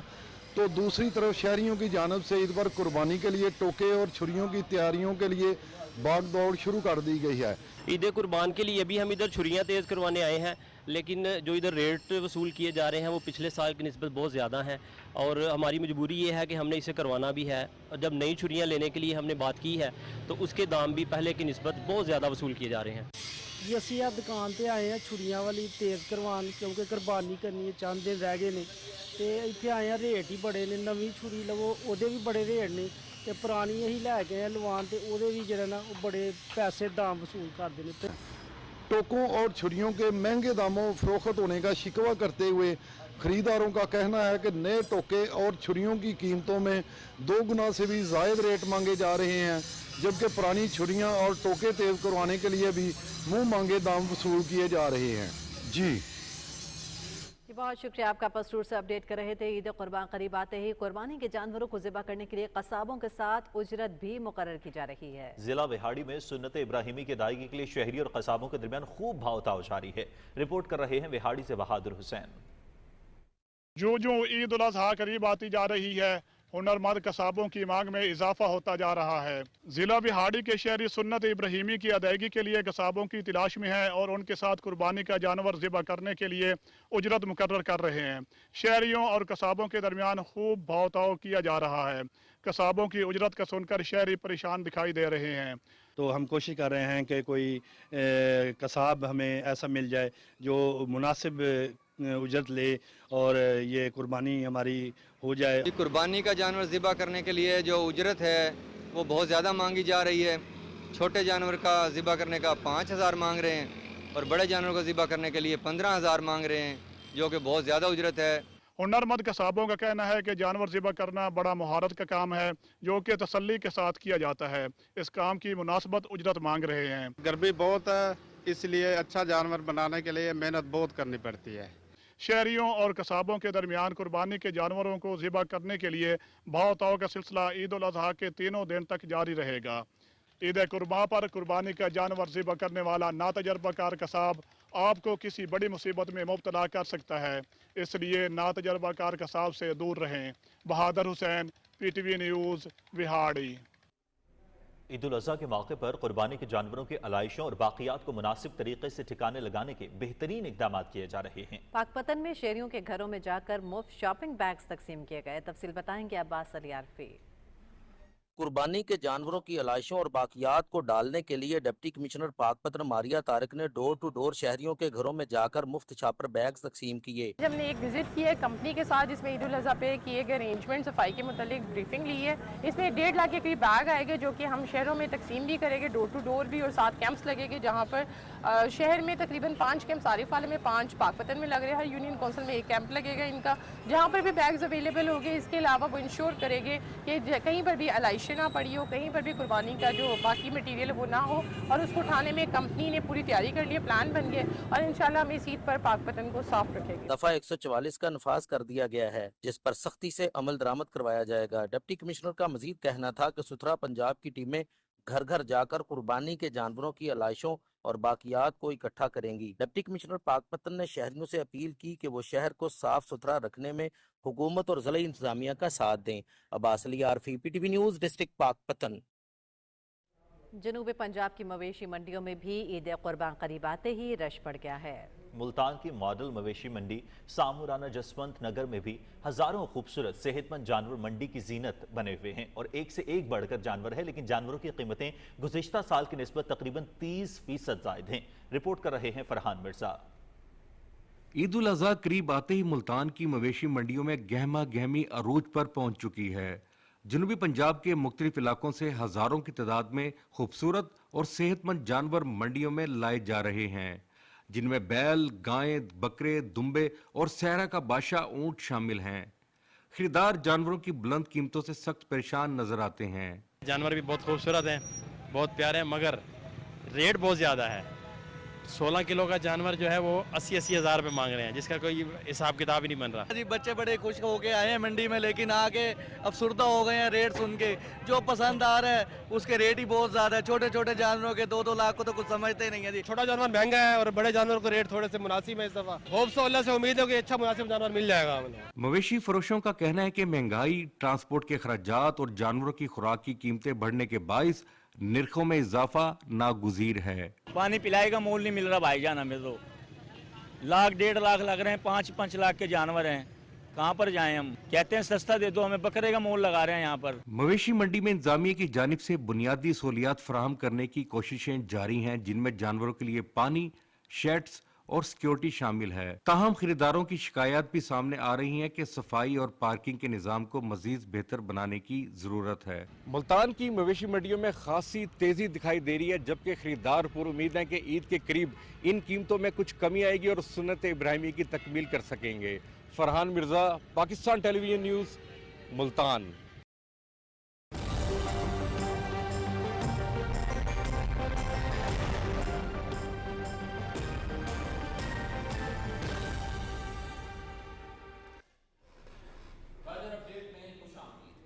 तो दूसरी तरफ शहरियों की जानब से ईद पर कुर्बानी के लिए टोके और छुरियों की तैयारियों के लिए भाग दौड़ शुरू कर दी गई है। ईद कुर्बान के लिए अभी हम इधर छुरियाँ तेज़ करवाने आए हैं, लेकिन जो इधर रेट वसूल किए जा रहे हैं वो पिछले साल की निस्बत बहुत ज़्यादा हैं और हमारी मजबूरी ये है कि हमने इसे करवाना भी है। और जब नई छुरियाँ लेने के लिए हमने बात की है तो उसके दाम भी पहले की निस्बत बहुत ज़्यादा वसूल किए जा रहे हैं। जी असी आ दुकान पर आए हैं छुरियाँ वाली तेज़ करवान, क्योंकि कुर्बानी करनी है, चंद दिन रह गए ने ते इत्थे आए हैं। रेट ही बड़े ने, नवी छुरी लवो ओदे भी बड़े रेट ने ते पुरानी यही लैके आए लवान ते ओदे भी जरा ना बड़े पैसे दाम वसूल करते हैं। टोकों और छुरियों के महंगे दामों फरोख्त होने का शिकवा करते हुए खरीदारों का कहना है कि नए टोके और छुरियों की कीमतों में 2 गुना से भी ज़ायद रेट मांगे जा रहे हैं, जबकि पुरानी छुरियां और टोके तेज करवाने के लिए भी मुंह मांगे दाम वसूल किए जा रहे हैं। जी बहुत शुक्रिया आपका। पसरूर से अपडेट कर रहे थे। ईद कुर्बान करीब आते ही कुर्बानी के जानवरों को ज़िबा करने के लिए कसाबों के साथ उजरत भी मुकर्रर की जा रही है। जिला विहाड़ी में सुन्नत इब्राहिमी की अदायगी के लिए शहरी और कसाबों के दरमियान खूब भाव-ताव जारी है। रिपोर्ट कर रहे हैं विहाड़ी से बहादुर हुसैन। जो ईद उल अज़हा करीब आती जा रही है, हुनरमंद कसाबों की मांग में इजाफा होता जा रहा है। जिला बिहाड़ी के शहरी सुन्नत इब्राहिमी की अदायगी के लिए कसाबों की तलाश में है और उनके साथ कुर्बानी का जानवर ज़िबा करने के लिए उजरत मुकर्रर कर रहे हैं। शहरियों और कसाबों के दरमियान खूब भाव-ताव किया जा रहा है। कसाबों की उजरत का सुनकर शहरी परेशान दिखाई दे रहे हैं। तो हम कोशिश कर रहे हैं कि कोई कसाब हमें ऐसा मिल जाए जो मुनासिब उजरत ले और ये कुर्बानी हमारी हो जाए। कुर्बानी का जानवर ज़िबा करने के लिए जो उजरत है वो बहुत ज़्यादा मांगी जा रही है। छोटे जानवर का ज़िबा करने का 5,000 मांग रहे हैं और बड़े जानवर का ज़िबा करने के लिए 15,000 मांग रहे हैं, जो कि बहुत ज़्यादा उजरत है। हुनरमंद कसाबों का कहना है कि जानवर ज़िबा करना बड़ा महारत का काम है, जो कि तसल्ली के साथ किया जाता है। इस काम की मुनासबत उजरत मांग रहे हैं। गर्मी बहुत है, इसलिए अच्छा जानवर बनाने के लिए मेहनत बहुत करनी पड़ती है। शहरियों और कसाबों के दरमियान कुर्बानी के जानवरों को ज़िबा करने के लिए भाव-ताव का सिलसिला ईद उल अज़हा के 3 दिन तक जारी रहेगा। ईद कुर्बान पर कुर्बानी का जानवर ज़िबा करने वाला नातजर्बाकार कसाब आपको किसी बड़ी मुसीबत में मुब्तला कर सकता है, इसलिए नातजर्बाकार कसाब से दूर रहें। बहादुर हुसैन, PTV न्यूज़, विहाड़ी। ईद उल अज़हा के मौके पर कुर्बानी के जानवरों के अलाइशों और बाकियात को मुनासिब तरीके से ठिकाने लगाने के बेहतरीन इक़दाम किए जा रहे हैं। पाकपतन में शहरियों के घरों में जाकर मुफ्त शॉपिंग बैग्स तकसीम किए गए। तफसील बताएंगे अब्बास अली आरफी। कुर्बानी के जानवरों की आलाइशों और बाकियात को डालने के लिए डिप्टी कमिश्नर पाकपतन मारिया तारिक ने डोर टू डोर शहरियों के घरों में जाकर मुफ्त छापर बैग तकसीम किए। हमने एक विजिट की है कंपनी के साथ, जिसमें ईद उल अज़हा पे किए गए अरेंजमेंट सफाई के मुतालिक ब्रीफिंग ली है। इसमें 1.5 लाख के करीब बैग आएंगे जो कि हम शहरों में तकसीम भी करेंगे, डोर टू डोर भी, और 7 कैंप्स लगेंगे जहाँ पर शहर में तकरीबन 5 कैंप आरिफ वाले में, 5 पाकपतन में लग रहे हैं। हर यूनियन काउंसिल में 1 कैंप लगेगा इनका, जहाँ पर भी बैग्स अवेलेबल होंगे। इसके अलावा वो इंश्योर करेंगे कि कहीं पर भी अलाइशें ना पड़ी हो, कहीं पर भी कुर्बानी का जो बाकी मटीरियल वो ना हो, और उसको उठाने में कंपनी ने पूरी तैयारी कर ली है, प्लान बन गए, और इंशाल्लाह हम इस ईद पर पाकपतन को साफ रखेंगे। दफा 144 का नफाज कर दिया गया है, जिस पर सख्ती से अमल दरामद करवाया जाएगा। डिप्टी कमिश्नर का मजीद कहना था कि सुथरा पंजाब की टीमें घर घर जाकर कुर्बानी के जानवरों की आलाइशों और बाकियात को इकट्ठा करेंगी। डिप्टी कमिश्नर पाकपतन ने शहरियों से अपील की कि वो शहर को साफ सुथरा रखने में हुकूमत और ज़िला इंतजामिया का साथ दें। Abbas Ali Arfi, PTV news, district Pakpattan. जनूबी पंजाब की मवेशी मंडियों में भी ईद कुर्बान करीब आते ही रश बढ़ गया है। मुल्तान की मॉडल मवेशी मंडी सामुराना जसवंत नगर में भी हजारों खूबसूरत सेहतमंद जानवर मंडी की जीनत बने हुए हैं और एक से एक बढ़कर जानवर है, लेकिन जानवरों की कीमतें गुज़िश्ता साल की निस्बत तकरीबन 30% ज़ायद हैं। रिपोर्ट कर रहे हैं फरहान मिर्जा। ईद उल अज़हा करीब आते ही मुल्तान की मवेशी मंडियों में गहमा गहमी अरूज पर पहुंच चुकी है। जनूबी पंजाब के मुख्तलिफ इलाकों से हजारों की तादाद में खूबसूरत और सेहतमंद जानवर मंडियों में लाए जा रहे हैं, जिनमें बैल, गायें, बकरे, दुम्बे और सहरा का बादशाह ऊंट शामिल हैं। खरीदार जानवरों की बुलंद कीमतों से सख्त परेशान नजर आते हैं। जानवर भी बहुत खूबसूरत हैं, बहुत प्यारे हैं, मगर रेट बहुत ज़्यादा है। 16 किलो का जानवर जो है वो 80-80 हज़ार रुपये मांग रहे हैं, जिसका कोई हिसाब किताब ही नहीं बन रहा। जी बच्चे बड़े खुश होके आए हैं मंडी में, लेकिन आके अफसुर्दा हो गए हैं रेट सुन के। जो पसंद आ रहा है उसके रेट ही बहुत ज़्यादा है। छोटे छोटे जानवरों के 2-2 लाख को तो कुछ समझते नहीं है जी। छोटा जानवर महंगा है और बड़े जानवर को रेट थोड़े से मुनासिब है इस दफ़ा। होप सो अल्लाह से उम्मीद है कि अच्छा मुनासिब जानवर मिल जाएगा हमें। मवेशी फरोशों का कहना है कि महंगाई, ट्रांसपोर्ट के खर्चात और जानवरों की खुराक की कीमतें बढ़ने के बाइस निर्खों में इजाफा नागुज़ीर है। पानी पिलाई का मोल नहीं मिल रहा भाईजान, हमें तो 1-1.5 लाख लग रहे हैं। 5-5 लाख के जानवर हैं, कहाँ पर जाएं हम? कहते हैं सस्ता दे दो, हमें बकरे का मोल लगा रहे हैं यहाँ पर। मवेशी मंडी में इंतजामिया की जानिब से बुनियादी सहूलियात फराहम करने की कोशिशें जारी हैं, जिनमें जानवरों के लिए पानी, शेड्स और सिक्योरिटी शामिल है। ताहम खरीदारों की शिकायत भी सामने आ रही हैं कि सफाई और पार्किंग के निज़ाम को मजीद बेहतर बनाने की ज़रूरत है। मुल्तान की मवेशी मंडियों में खासी तेज़ी दिखाई दे रही है, जबकि खरीदार पूरी उम्मीद है कि ईद के करीब इन कीमतों में कुछ कमी आएगी और सुन्नत इब्राहिमी की तकमील कर सकेंगे। Farhan Mirza, Pakistan television news, Multan.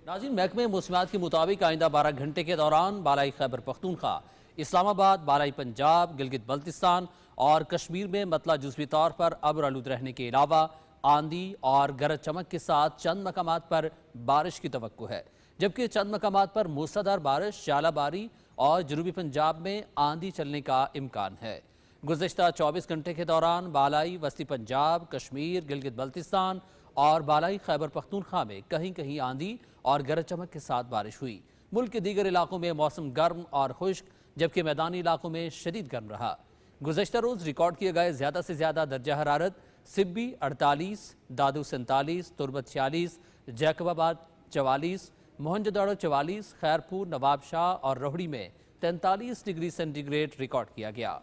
नाज़रीन, महकमे मौसमियात के मुताबिक आइंदा 12 घंटे के दौरान बालाई खैबर पख्तूनख्वा, इस्लामाबाद, बालाई पंजाब, गिलगित बल्तिस्तान और कश्मीर में मतला जुज़वी तौर पर अब्र आलूद रहने के अलावा आंधी और गरज चमक के साथ चंद मकामात पर बारिश की तवक्को है, जबकि चंद मकामात पर मूसलाधार बारिश, जालाबारी और जनूबी पंजाब में आंधी चलने का इम्कान है। गुज़िश्ता 24 घंटे के दौरान बालाई, वस्ती पंजाब, कश्मीर, गिलगित बल्तिस्तान और बालाई खैबर पख्तूनख्वा में कहीं कहीं आंधी और गरज चमक के साथ बारिश हुई। मुल्क के दीगर इलाकों में मौसम गर्म और खुश्क, जबकि मैदानी इलाकों में शदीद गर्म रहा। गुज़श्ता रोज़ रिकॉर्ड किए गए ज़्यादा से ज़्यादा दर्जा हरारत सिब्बी 48, दादू 47, तुरबत 46, जैकबाबाद 44, मोहनजोदड़ो 44, खैरपुर, नवाबशाह और रोहड़ी में 43 डिग्री सेंटीग्रेड रिकॉर्ड किया गया।